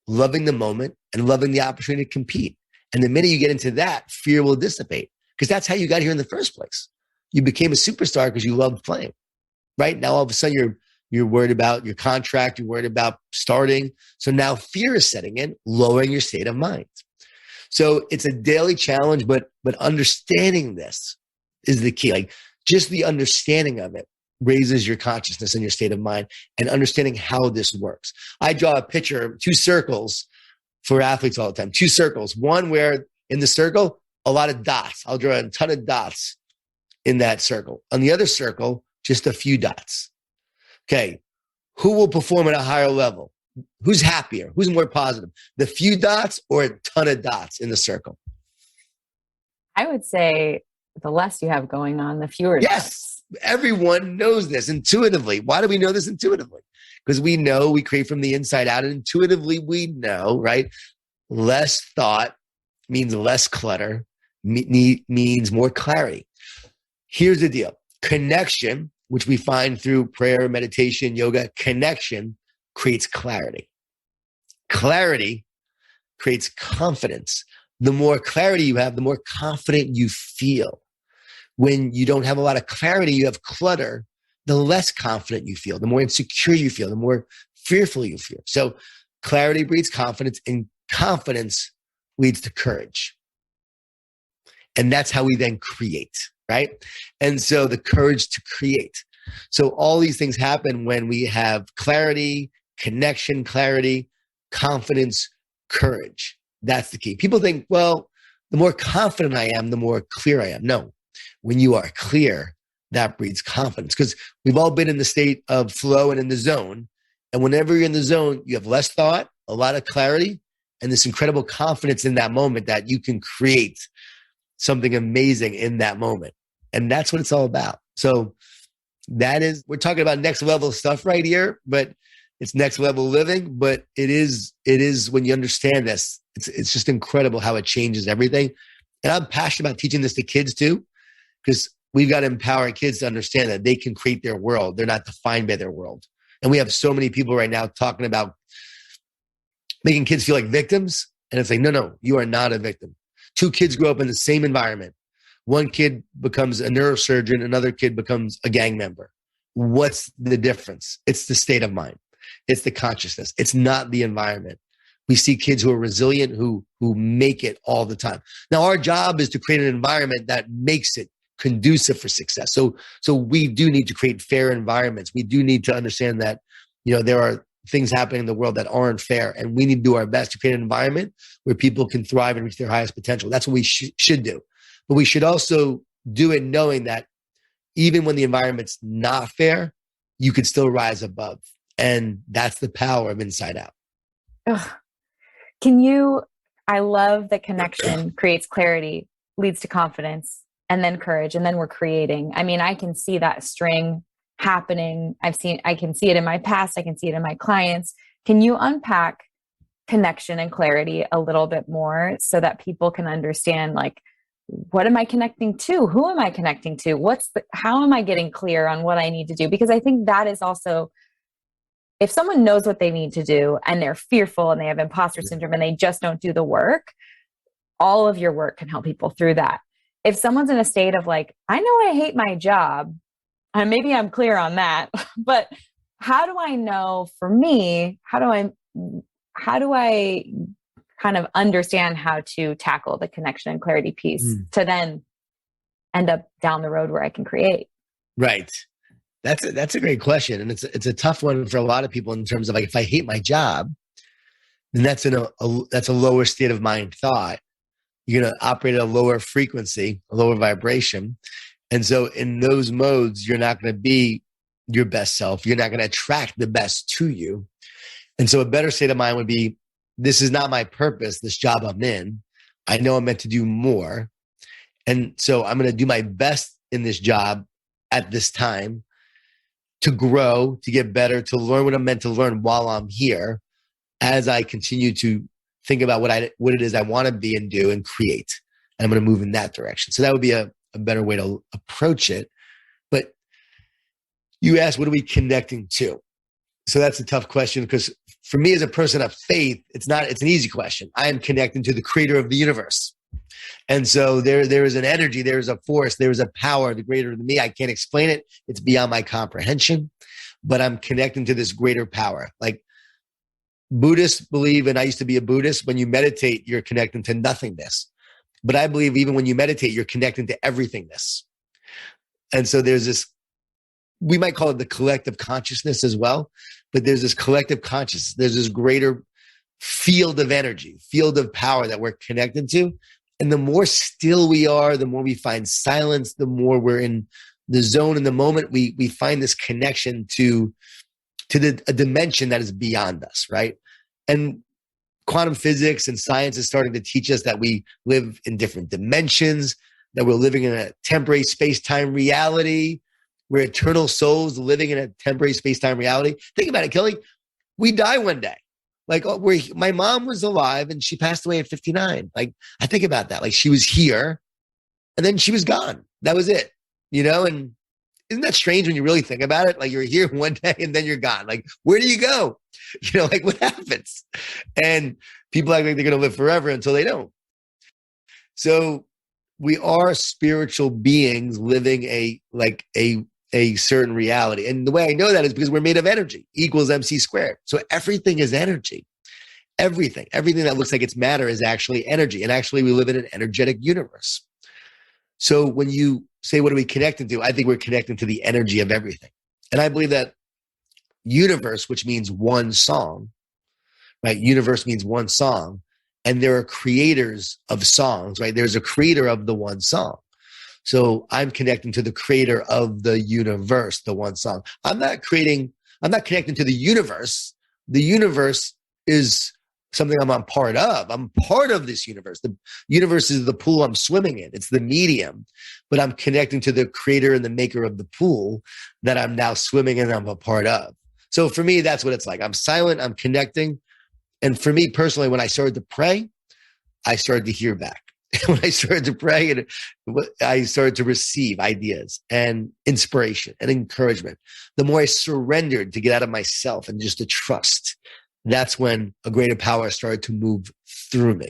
loving the moment, and loving the opportunity to compete. And the minute you get into that, fear will dissipate, because that's how you got here in the first place. You became a superstar because you loved playing, right? Now all of a sudden You're worried about your contract. You're worried about starting. So now fear is setting in, lowering your state of mind. So it's a daily challenge, but understanding this is the key. Like just the understanding of it raises your consciousness and your state of mind, and understanding how this works. I draw a picture, 2 circles for athletes all the time. 2 circles. One where in the circle, a lot of dots. I'll draw a ton of dots in that circle. On the other circle, just a few dots. Okay. Who will perform at a higher level? Who's happier? Who's more positive? The few dots or a ton of dots in the circle? I would say the less you have going on, the fewer dots. Everyone knows this intuitively. Why do we know this intuitively? Because we know we create from the inside out, and intuitively we know, right? Less thought means less clutter, means more clarity. Here's the deal. Connection, which we find through prayer, meditation, yoga, connection creates clarity. Clarity creates confidence. The more clarity you have, the more confident you feel. When you don't have a lot of clarity, you have clutter, the less confident you feel, the more insecure you feel, the more fearful you feel. So clarity breeds confidence, and confidence leads to courage. And that's how we then create, right? And so the courage to create. So all these things happen when we have clarity, connection, clarity, confidence, courage. That's the key. People think, well, the more confident I am, the more clear I am. No, when you are clear, that breeds confidence, because we've all been in the state of flow and in the zone. And whenever you're in the zone, you have less thought, a lot of clarity, and this incredible confidence in that moment that you can create something amazing in that moment. And that's what it's all about. So we're talking about next level stuff right here, but it's next level living. But it is when you understand this, it's just incredible how it changes everything. And I'm passionate about teaching this to kids too, because we've got to empower kids to understand that they can create their world. They're not defined by their world. And we have so many people right now talking about making kids feel like victims. And it's like, no, you are not a victim. 2 kids grow up in the same environment. One kid becomes a neurosurgeon, another kid becomes a gang member. What's the difference? It's the state of mind. It's the consciousness. It's not the environment. We see kids who are resilient, who make it all the time. Now, our job is to create an environment that makes it conducive for success. So we do need to create fair environments. We do need to understand that, there are things happening in the world that aren't fair, and we need to do our best to create an environment where people can thrive and reach their highest potential. That's what we should do. But we should also do it knowing that even when the environment's not fair, you could still rise above. And that's the power of Inside Out. Ugh. I love that connection creates clarity, leads to confidence, and then courage, and then we're creating. I mean, I can see that string happening. I can see it in my past. I can see it in my clients. Can you unpack connection and clarity a little bit more so that people can understand, like, what am I connecting to? Who am I connecting to? How am I getting clear on what I need to do? Because I think that is also, if someone knows what they need to do and they're fearful and they have imposter syndrome and they just don't do the work, all of your work can help people through that. If someone's in a state of like, I know I hate my job, and maybe I'm clear on that, but how do I know for me, how do I kind of understand how to tackle the connection and clarity piece to then end up down the road where I can create? Right. That's a great question. And it's a tough one for a lot of people in terms of, like, if I hate my job, then that's a lower state of mind thought. You're going to operate at a lower frequency, a lower vibration. And so in those modes, you're not going to be your best self. You're not going to attract the best to you. And so a better state of mind would be, this is not my purpose, this job I'm in. I know I'm meant to do more. And so I'm going to do my best in this job at this time to grow, to get better, to learn what I'm meant to learn while I'm here, as I continue to think about what it is I want to be and do and create. And I'm going to move in that direction. So that would be a better way to approach it. But you asked, what are we connecting to? So that's a tough question, because for me as a person of faith, it's an easy question. I am connecting to the creator of the universe. And so there is an energy, there is a force, there is a power, the greater than me. I can't explain it. It's beyond my comprehension. but I'm connecting to this greater power. Like Buddhists believe, and I used to be a Buddhist, when you meditate, you're connecting to nothingness. But I believe even when you meditate, you're connecting to everythingness. And so there's this, we might call it the collective consciousness as well, but there's this collective consciousness. There's this greater field of energy, field of power that we're connected to. And the more still we are, the more we find silence, the more we're in the zone in the moment, we find this connection to a dimension that is beyond us, right? And quantum physics and science is starting to teach us that we live in different dimensions, that we're living in a temporary space-time reality. We're eternal souls living in a temporary space-time reality. Think about it, Kelly. We die one day. Like, my mom was alive and she passed away at 59. Like, I think about that. Like, she was here and then she was gone. That was it, you know? And isn't that strange when you really think about it? Like, you're here one day and then you're gone. Like, where do you go? You know, like, what happens? And people act like they're going to live forever until they don't. So we are spiritual beings living a certain reality. And the way I know that is because we're made of energy, equals MC squared. So everything is energy. Everything that looks like it's matter is actually energy. And actually we live in an energetic universe. So when you say, what are we connecting to? I think we're connecting to the energy of everything. And I believe that universe, which means one song, right? Universe means one song. And there are creators of songs, right? There's a creator of the one song. So I'm connecting to the creator of the universe, the one song. I'm not connecting to the universe. The universe is something I'm a part of. I'm part of this universe. The universe is the pool I'm swimming in. It's the medium, but I'm connecting to the creator and the maker of the pool that I'm now swimming in and I'm a part of. So for me, that's what it's like. I'm silent, I'm connecting. And for me personally, when I started to pray, I started to hear back. When I started to pray, and I started to receive ideas and inspiration and encouragement. The more I surrendered to get out of myself and just to trust, that's when a greater power started to move through me.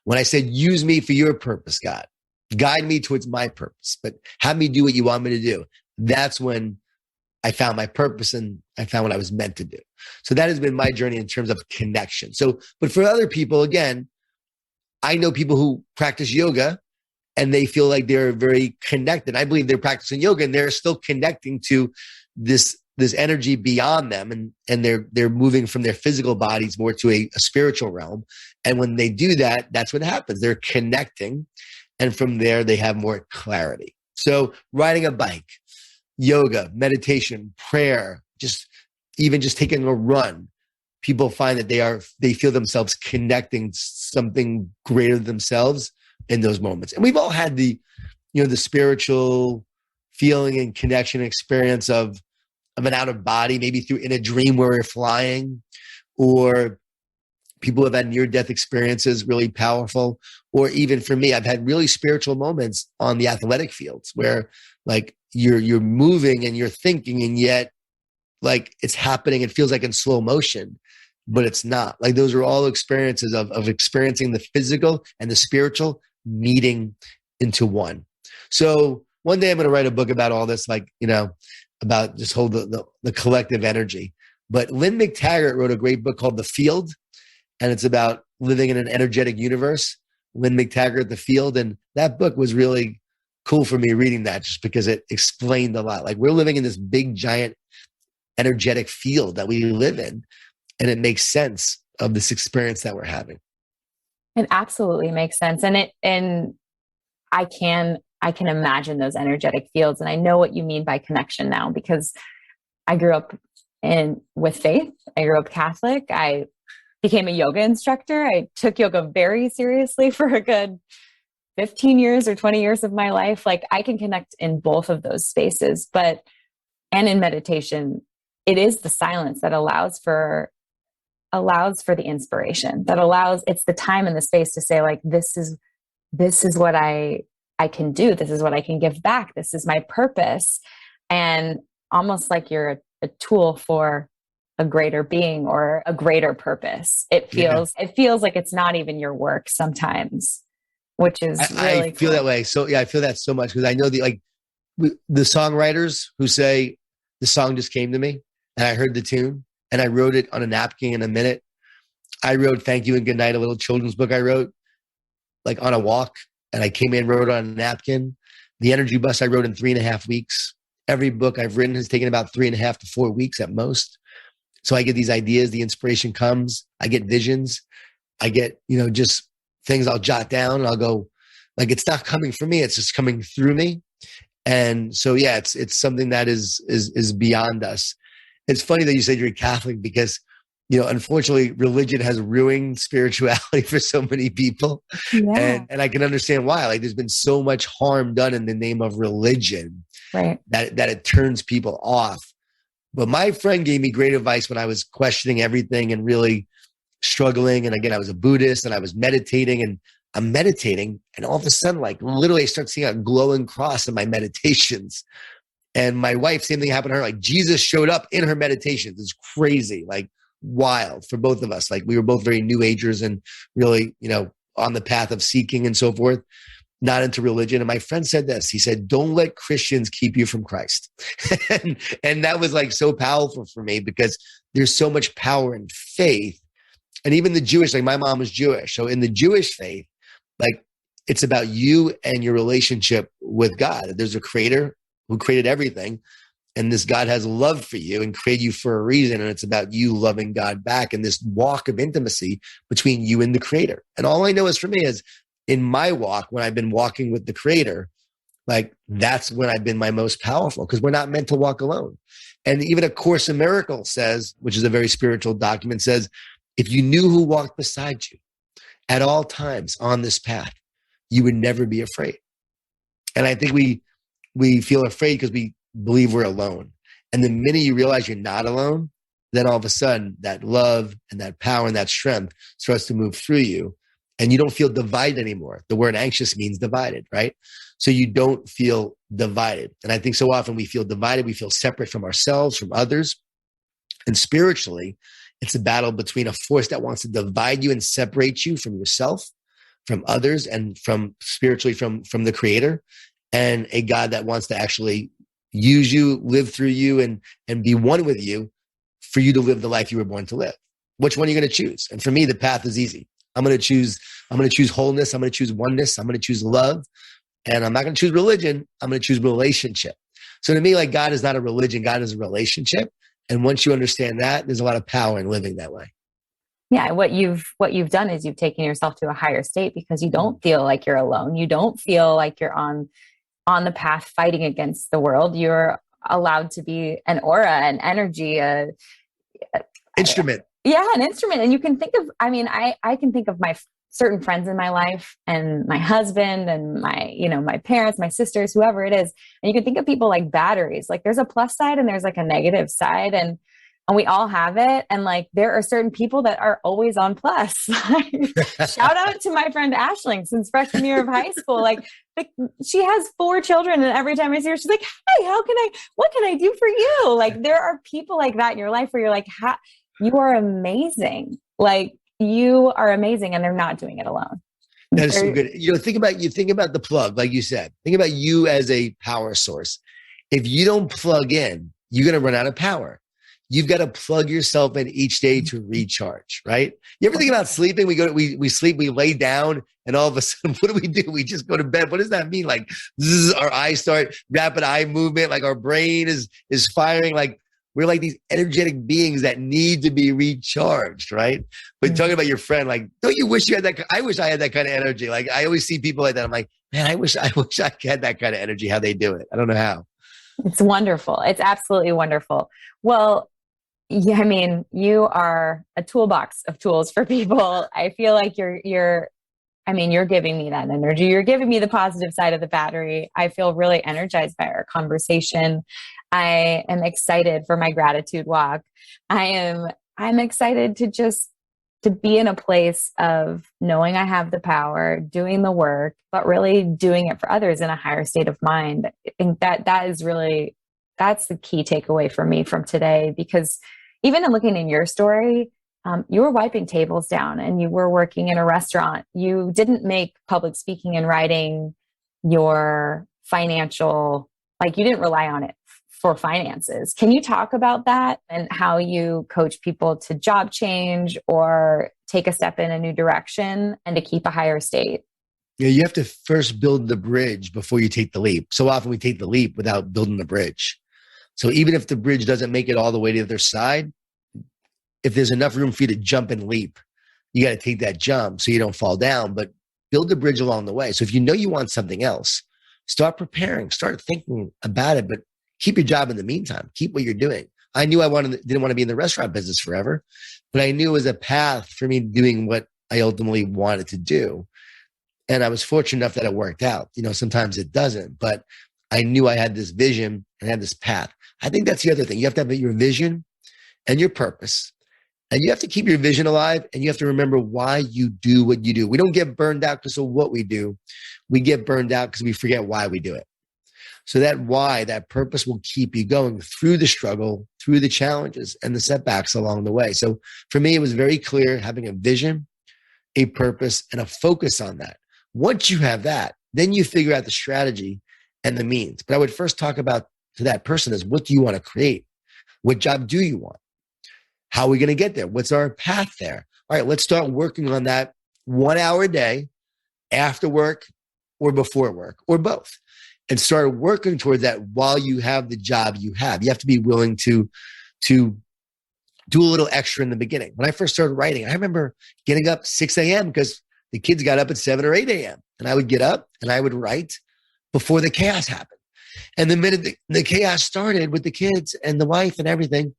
When I said, use me for your purpose, God, guide me towards my purpose, but have me do what you want me to do. That's when I found my purpose and I found what I was meant to do. So that has been my journey in terms of connection. So, but for other people, again, I know people who practice yoga and they feel like they're very connected. I believe they're practicing yoga and they're still connecting to this energy beyond them. And they're moving from their physical bodies more to a spiritual realm. And when they do that, that's what happens. They're connecting. And from there, they have more clarity. So riding a bike, yoga, meditation, prayer, even just taking a run, people find that they feel themselves connecting something greater than themselves in those moments. And we've all had the spiritual feeling and connection experience of an out of body, maybe in a dream where we're flying, or people have had near-death experiences, really powerful. Or even for me, I've had really spiritual moments on the athletic fields where like you're moving and you're thinking, and yet like it's happening. It feels like in slow motion, but it's not. Like those are all experiences of experiencing the physical and the spiritual meeting into one. So one day I'm going to write a book about all this, like, about just hold the collective energy. But Lynn McTaggart wrote a great book called The Field, and it's about living in an energetic universe. Lynn McTaggart, The Field. And that book was really cool for me reading that, just because it explained a lot. Like we're living in this big, giant energetic field that we live in, and it makes sense of this experience that we're having. It absolutely makes sense. And I can imagine those energetic fields. And I know what you mean by connection now, because I grew up with faith. I grew up Catholic. I became a yoga instructor. I took yoga very seriously for a good 15 years or 20 years of my life. Like I can connect in both of those spaces, and in meditation, it is the silence that allows for the inspiration, it's the time and the space to say, like, this is what I can do. This is what I can give back. This is my purpose. And almost like you're a tool for a greater being or a greater purpose. It feels like it's not even your work sometimes, which is really I feel cool. that way. So yeah, I feel that so much because I know the songwriters who say the song just came to me. and I heard the tune and I wrote it on a napkin in a minute. I wrote Thank You and Good Night, a little children's book I wrote like on a walk, and I came in, wrote it on a napkin. The Energy Bus I wrote in 3.5 weeks. Every book I've written has taken about 3.5 to 4 weeks at most. So I get these ideas, the inspiration comes, I get visions, I get, just things I'll jot down and I'll go, like, it's not coming from me, it's just coming through me. And so, yeah, it's something that is beyond us. It's funny that you said you're Catholic because, unfortunately, religion has ruined spirituality for so many people. Yeah. And I can understand why. Like, there's been so much harm done in the name of religion, right, that it turns people off. But my friend gave me great advice when I was questioning everything and really struggling. And again, I was a Buddhist and I was meditating, and I'm meditating, and all of a sudden, like, literally I start seeing a glowing cross in my meditations. And my wife, same thing happened to her. Like, Jesus showed up in her meditations. It's crazy, like wild for both of us. Like, we were both very new agers and really, on the path of seeking and so forth, not into religion. And my friend said this, he said, don't let Christians keep you from Christ. and that was like so powerful for me because there's so much power in faith. And even the Jewish, like my mom was Jewish. So in the Jewish faith, like, it's about you and your relationship with God. There's a creator who created everything. And this God has love for you and created you for a reason. And it's about you loving God back and this walk of intimacy between you and the creator. And all I know is for me is in my walk, when I've been walking with the creator, like, that's when I've been my most powerful, because we're not meant to walk alone. And even A Course in Miracles says, which is a very spiritual document, says, if you knew who walked beside you at all times on this path, you would never be afraid. And I think we feel afraid because we believe we're alone. And the minute you realize you're not alone, then all of a sudden that love and that power and that strength starts to move through you, and you don't feel divided anymore. The word anxious means divided, right? So you don't feel divided. And I think so often we feel divided, we feel separate from ourselves, from others. And spiritually, it's a battle between a force that wants to divide you and separate you from yourself, from others, and from spiritually from the creator, and a God that wants to actually use you, live through you, and be one with you for you to live the life you were born to live. Which one are you going to choose? And for me, the path is easy. I'm going to choose wholeness. I'm going to choose oneness. I'm going to choose love. And I'm not going to choose religion. I'm going to choose relationship. So to me, like, God is not a religion. God is a relationship. And once you understand that, there's a lot of power in living that way. Yeah, what you've done is you've taken yourself to a higher state because you don't feel like you're alone. You don't feel like you're on the path fighting against the world. You're allowed to be an aura, an energy, instrument. An instrument. And you can think of, I can think of my certain friends in my life and my husband and my parents, my sisters, whoever it is. And you can think of people like batteries. Like, there's a plus side and there's like a negative side, and we all have it. And like, there are certain people that are always on plus. Shout out to my friend Ashling since freshman year of high school. Like, she has 4 children, and every time I see her, she's like, hey, what can I do for you? Like, there are people like that in your life where you're like, you are amazing. Like, you are amazing, and they're not doing it alone. That is so good. Think about the plug, like you said. Think about you as a power source. If you don't plug in, you're going to run out of power. You've got to plug yourself in each day to recharge, right? You ever think about sleeping? We sleep, we lay down, and all of a sudden, what do? We just go to bed. What does that mean? Like, our eyes start rapid eye movement. Like, our brain is firing. Like, we're like these energetic beings that need to be recharged, right? But talking about your friend, like, don't you wish you had that? I wish I had that kind of energy. Like, I always see people like that. I'm like, man, I wish I had that kind of energy. How they do it, I don't know how. It's wonderful. It's absolutely wonderful. Well, yeah, you are a toolbox of tools for people. I feel like you're giving me that energy. You're giving me the positive side of the battery. I feel really energized by our conversation. I am excited for my gratitude walk. I'm excited to be in a place of knowing I have the power, doing the work, but really doing it for others in a higher state of mind. I think that's the key takeaway for me from today, because even in looking in your story, you were wiping tables down and you were working in a restaurant. You didn't make public speaking and writing your financial, like, you didn't rely on it for finances. Can you talk about that and how you coach people to job change or take a step in a new direction and to keep a higher state? Yeah, you have to first build the bridge before you take the leap. So often we take the leap without building the bridge. So even if the bridge doesn't make it all the way to the other side, if there's enough room for you to jump and leap, you got to take that jump so you don't fall down, but build the bridge along the way. So if you know you want something else, start preparing, start thinking about it, but keep your job in the meantime. Keep what you're doing. I knew didn't want to be in the restaurant business forever, but I knew it was a path for me doing what I ultimately wanted to do. And I was fortunate enough that it worked out. Sometimes it doesn't, but I knew I had this vision and I had this path. I think that's the other thing. You have to have your vision and your purpose. And you have to keep your vision alive, and you have to remember why you do what you do. We don't get burned out because of what we do. We get burned out because we forget why we do it. So that why, that purpose will keep you going through the struggle, through the challenges and the setbacks along the way. So for me, it was very clear having a vision, a purpose, and a focus on that. Once you have that, then you figure out the strategy and the means. But I would first talk about to that person is, what do you want to create? What job do you want? How are we going to get there? What's our path there? All right, let's start working on that 1 hour a day, after work or before work, or both, and start working towards that while you have the job you have. You have to be willing to do a little extra in the beginning. When I first started writing, I remember getting up 6 a.m. because the kids got up at 7 or 8 a.m. And I would get up and I would write before the chaos happened. And the minute the chaos started with the kids and the wife and everything,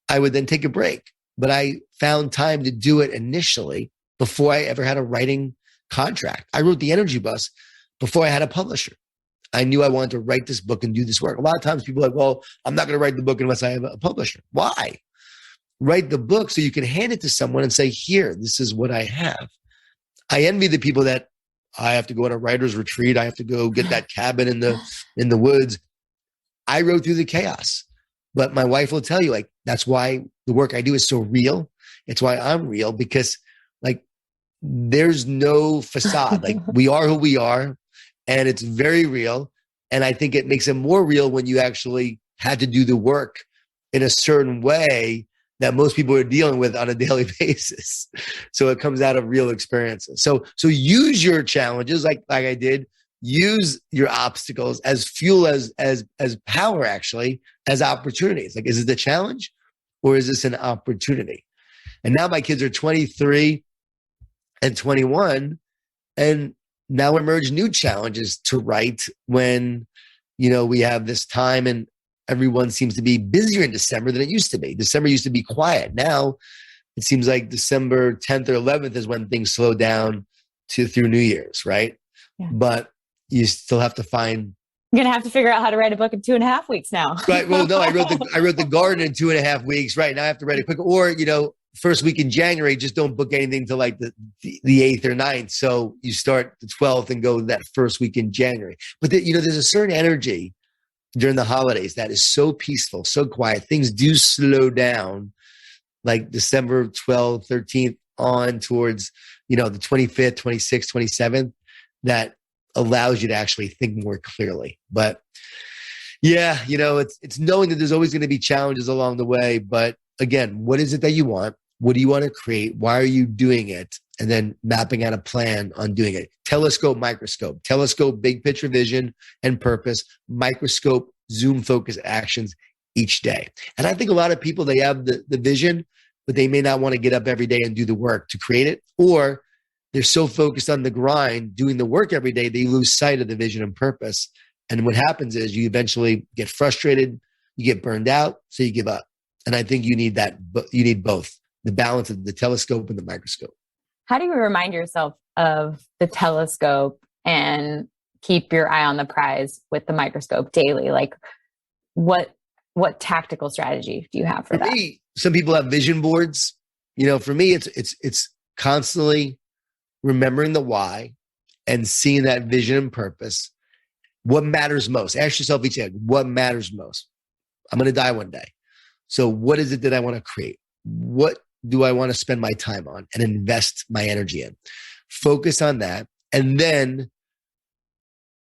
I would then take a break. But I found time to do it initially before I ever had a writing contract. I wrote The Energy Bus before I had a publisher. I knew I wanted to write this book and do this work. A lot of times people are like, well, I'm not going to write the book unless I have a publisher. Why? Write the book so you can hand it to someone and say, here, this is what I have. I envy the people that I have to go on a writer's retreat. I have to go get that cabin in the woods. I wrote through the chaos. But my wife will tell you, like, that's why the work I do is so real. It's why I'm real, because like there's no facade. Like we are who we are, and it's very real. And I think it makes it more real when you actually had to do the work in a certain way that most people are dealing with on a daily basis. So it comes out of real experiences. So use your challenges like I did. Use your obstacles as fuel, as power, actually, as opportunities. Like, is it a challenge or is this an opportunity? And now my kids are 23 and 21, and now emerge new challenges to write when, we have this time and everyone seems to be busier in December than it used to be. December used to be quiet. Now it seems like December 10th or 11th is when things slow down through New Year's, right? Yeah. But you still have to find. You're going to have to figure out how to write a book in 2.5 weeks now. Right. Well, no, I wrote the garden in 2.5 weeks. Right. Now I have to write it quick. Or, first week in January, just don't book anything till like the 8th or 9th. So you start the 12th and go that first week in January. But there's a certain energy during the holidays that is so peaceful, so quiet. Things do slow down, like December 12th, 13th on towards, the 25th, 26th, 27th, that allows you to actually think more clearly. But yeah, it's knowing that there's always going to be challenges along the way. But again, what is it that you want? What do you want to create? Why are you doing it? And then mapping out a plan on doing it. Telescope, microscope. Telescope, big picture vision and purpose. Microscope, zoom focus actions each day. And I think a lot of people, they have the vision, but they may not want to get up every day and do the work to create it. Or they're so focused on the grind, doing the work every day, they lose sight of the vision and purpose. And what happens is you eventually get frustrated, you get burned out, so you give up. And I think you need that. You need both, the balance of the telescope and the microscope. How do you remind yourself of the telescope and keep your eye on the prize with the microscope daily? Like what tactical strategy do you have for that? Me, some people have vision boards. For me, it's constantly remembering the why and seeing that vision and purpose. What matters most? Ask yourself each day, what matters most? I'm going to die one day. So what is it that I want to create? What do I want to spend my time on and invest my energy in? Focus on that. And then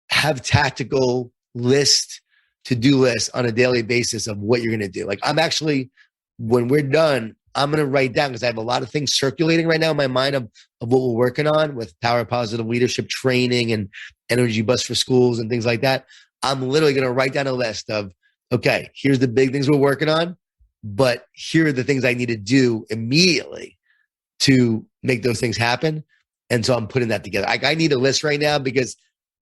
have tactical list to-do list on a daily basis of what you're going to do. Like I'm actually, when we're done, I'm going to write down, because I have a lot of things circulating right now in my mind of what we're working on with Power Positive Leadership training and Energy Bus for schools and things like that. I'm literally going to write down a list of, okay, here's the big things we're working on, but here are the things I need to do immediately to make those things happen. And so I'm putting that together. I need a list right now because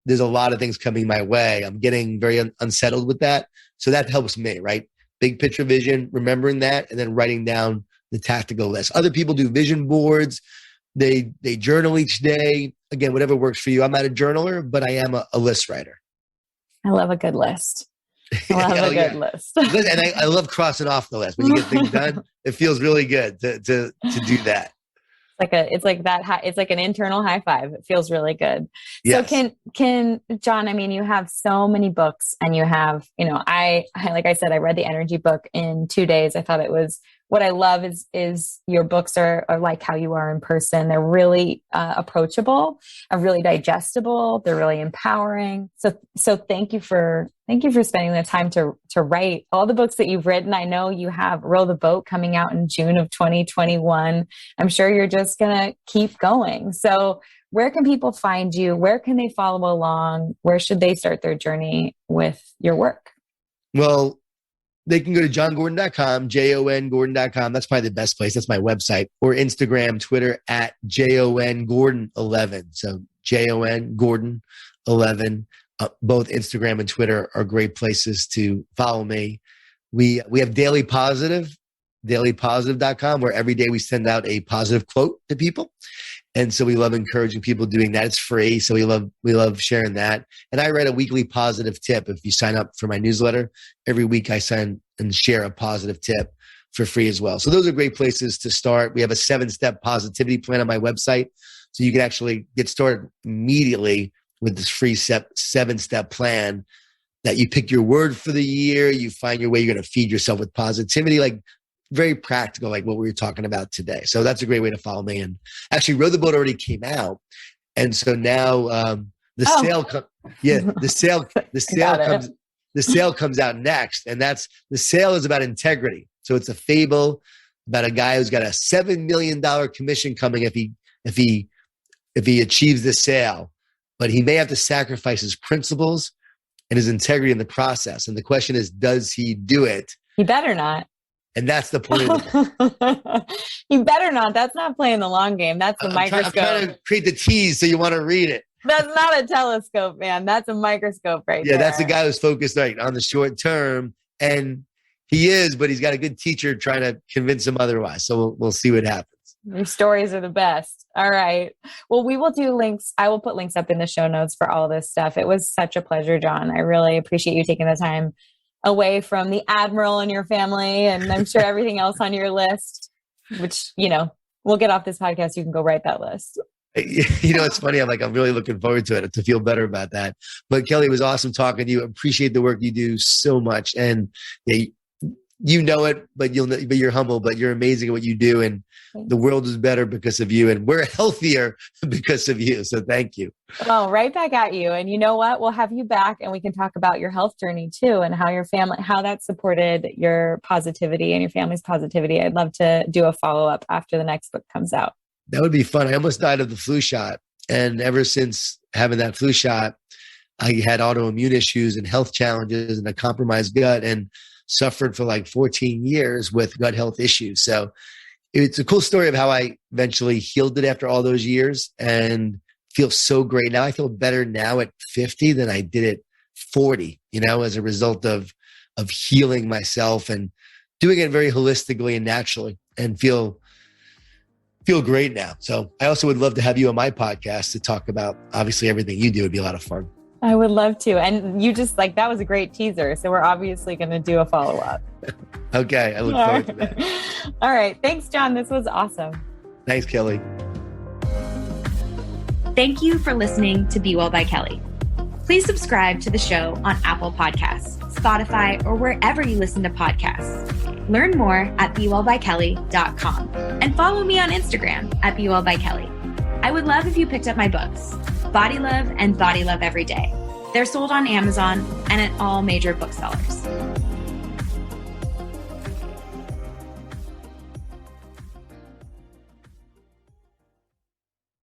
there's a lot of things coming my way. I'm getting very unsettled with that. So that helps me, right? Big picture vision, remembering that, and then writing down the tactical list. Other people do vision boards. They journal each day. Again, whatever works for you. I'm not a journaler, but I am a list writer. I love a good list. I love a good list. And I love crossing off the list. When you get things done, it feels really good to do that. It's like an internal high five. It feels really good. Yes. So can Jon, I mean, you have so many books, and you have, I like I said, I read the energy book in 2 days. I thought it was, what I love is your books are like how you are in person. They're really approachable, are really digestible. They're really empowering. So thank you for spending the time to write all the books that you've written. I know you have Row the Boat coming out in June of 2021. I'm sure you're just going to keep going. So where can people find you? Where can they follow along? Where should they start their journey with your work? Well, they can go to jongordon.com, JONGordon.com. That's probably the best place. That's my website. Or Instagram, Twitter at JONGordon11. So JONGordon11. Both Instagram and Twitter are great places to follow me. We have Daily Positive, dailypositive.com, where every day we send out a positive quote to people. And so we love encouraging people doing that. It's free. So we love sharing that. And I write a weekly positive tip. If you sign up for my newsletter, every week I send and share a positive tip for free as well. So those are great places to start. We have a 7-step positivity plan on my website. So you can actually get started immediately with this free 7-step plan that you pick your word for the year. You find your way you're going to feed yourself with positivity, like very practical, like what we were talking about today. So that's a great way to follow me. And actually, Row the Boat already came out, and so now the sale comes out next, and the sale is about integrity. So it's a fable about a guy who's got a $7 million commission coming if he achieves the sale, but he may have to sacrifice his principles and his integrity in the process. And the question is, does he do it? He better not. And that's the point of it. You better not. That's not playing the long game. That's a microscope. I'm trying to create the tease so you want to read it. That's not a telescope, man. That's a microscope right there. Yeah, that's the guy who's focused on the short term. And he is, but he's got a good teacher trying to convince him otherwise. So we'll see what happens. Your stories are the best. All right. Well, we will do links. I will put links up in the show notes for all this stuff. It was such a pleasure, Jon. I really appreciate you taking the time away from the Admiral and your family, and I'm sure everything else on your list, which, we'll get off this podcast. You can go write that list. It's funny. I'm really looking forward to it, to feel better about that. But Kelly, it was awesome talking to you. Appreciate the work you do so much. And you know it, but you're humble, but you're amazing at what you do. And the world is better because of you, and we're healthier because of you. So thank you. Well, right back at you. And you know what? We'll have you back, and we can talk about your health journey too, and how that supported your positivity and your family's positivity. I'd love to do a follow-up after the next book comes out. That would be fun. I almost died of the flu shot. And ever since having that flu shot, I had autoimmune issues and health challenges and a compromised gut, and suffered for like 14 years with gut health issues. So it's a cool story of how I eventually healed it after all those years, and feel so great. Now I feel better now at 50 than I did at 40, as a result of healing myself and doing it very holistically and naturally, and feel great now. So I also would love to have you on my podcast to talk about, obviously, everything you do. It'd be a lot of fun. I would love to. And you just that was a great teaser. So we're obviously going to do a follow-up. Okay. I look forward to that. All right. Thanks, Jon. This was awesome. Thanks, Kelly. Thank you for listening to Be Well by Kelly. Please subscribe to the show on Apple Podcasts, Spotify, or wherever you listen to podcasts. Learn more at bewellbykelly.com and follow me on Instagram at bewellbykelly. I would love if you picked up my books, Body Love and Body Love Every Day. They're sold on Amazon and at all major booksellers.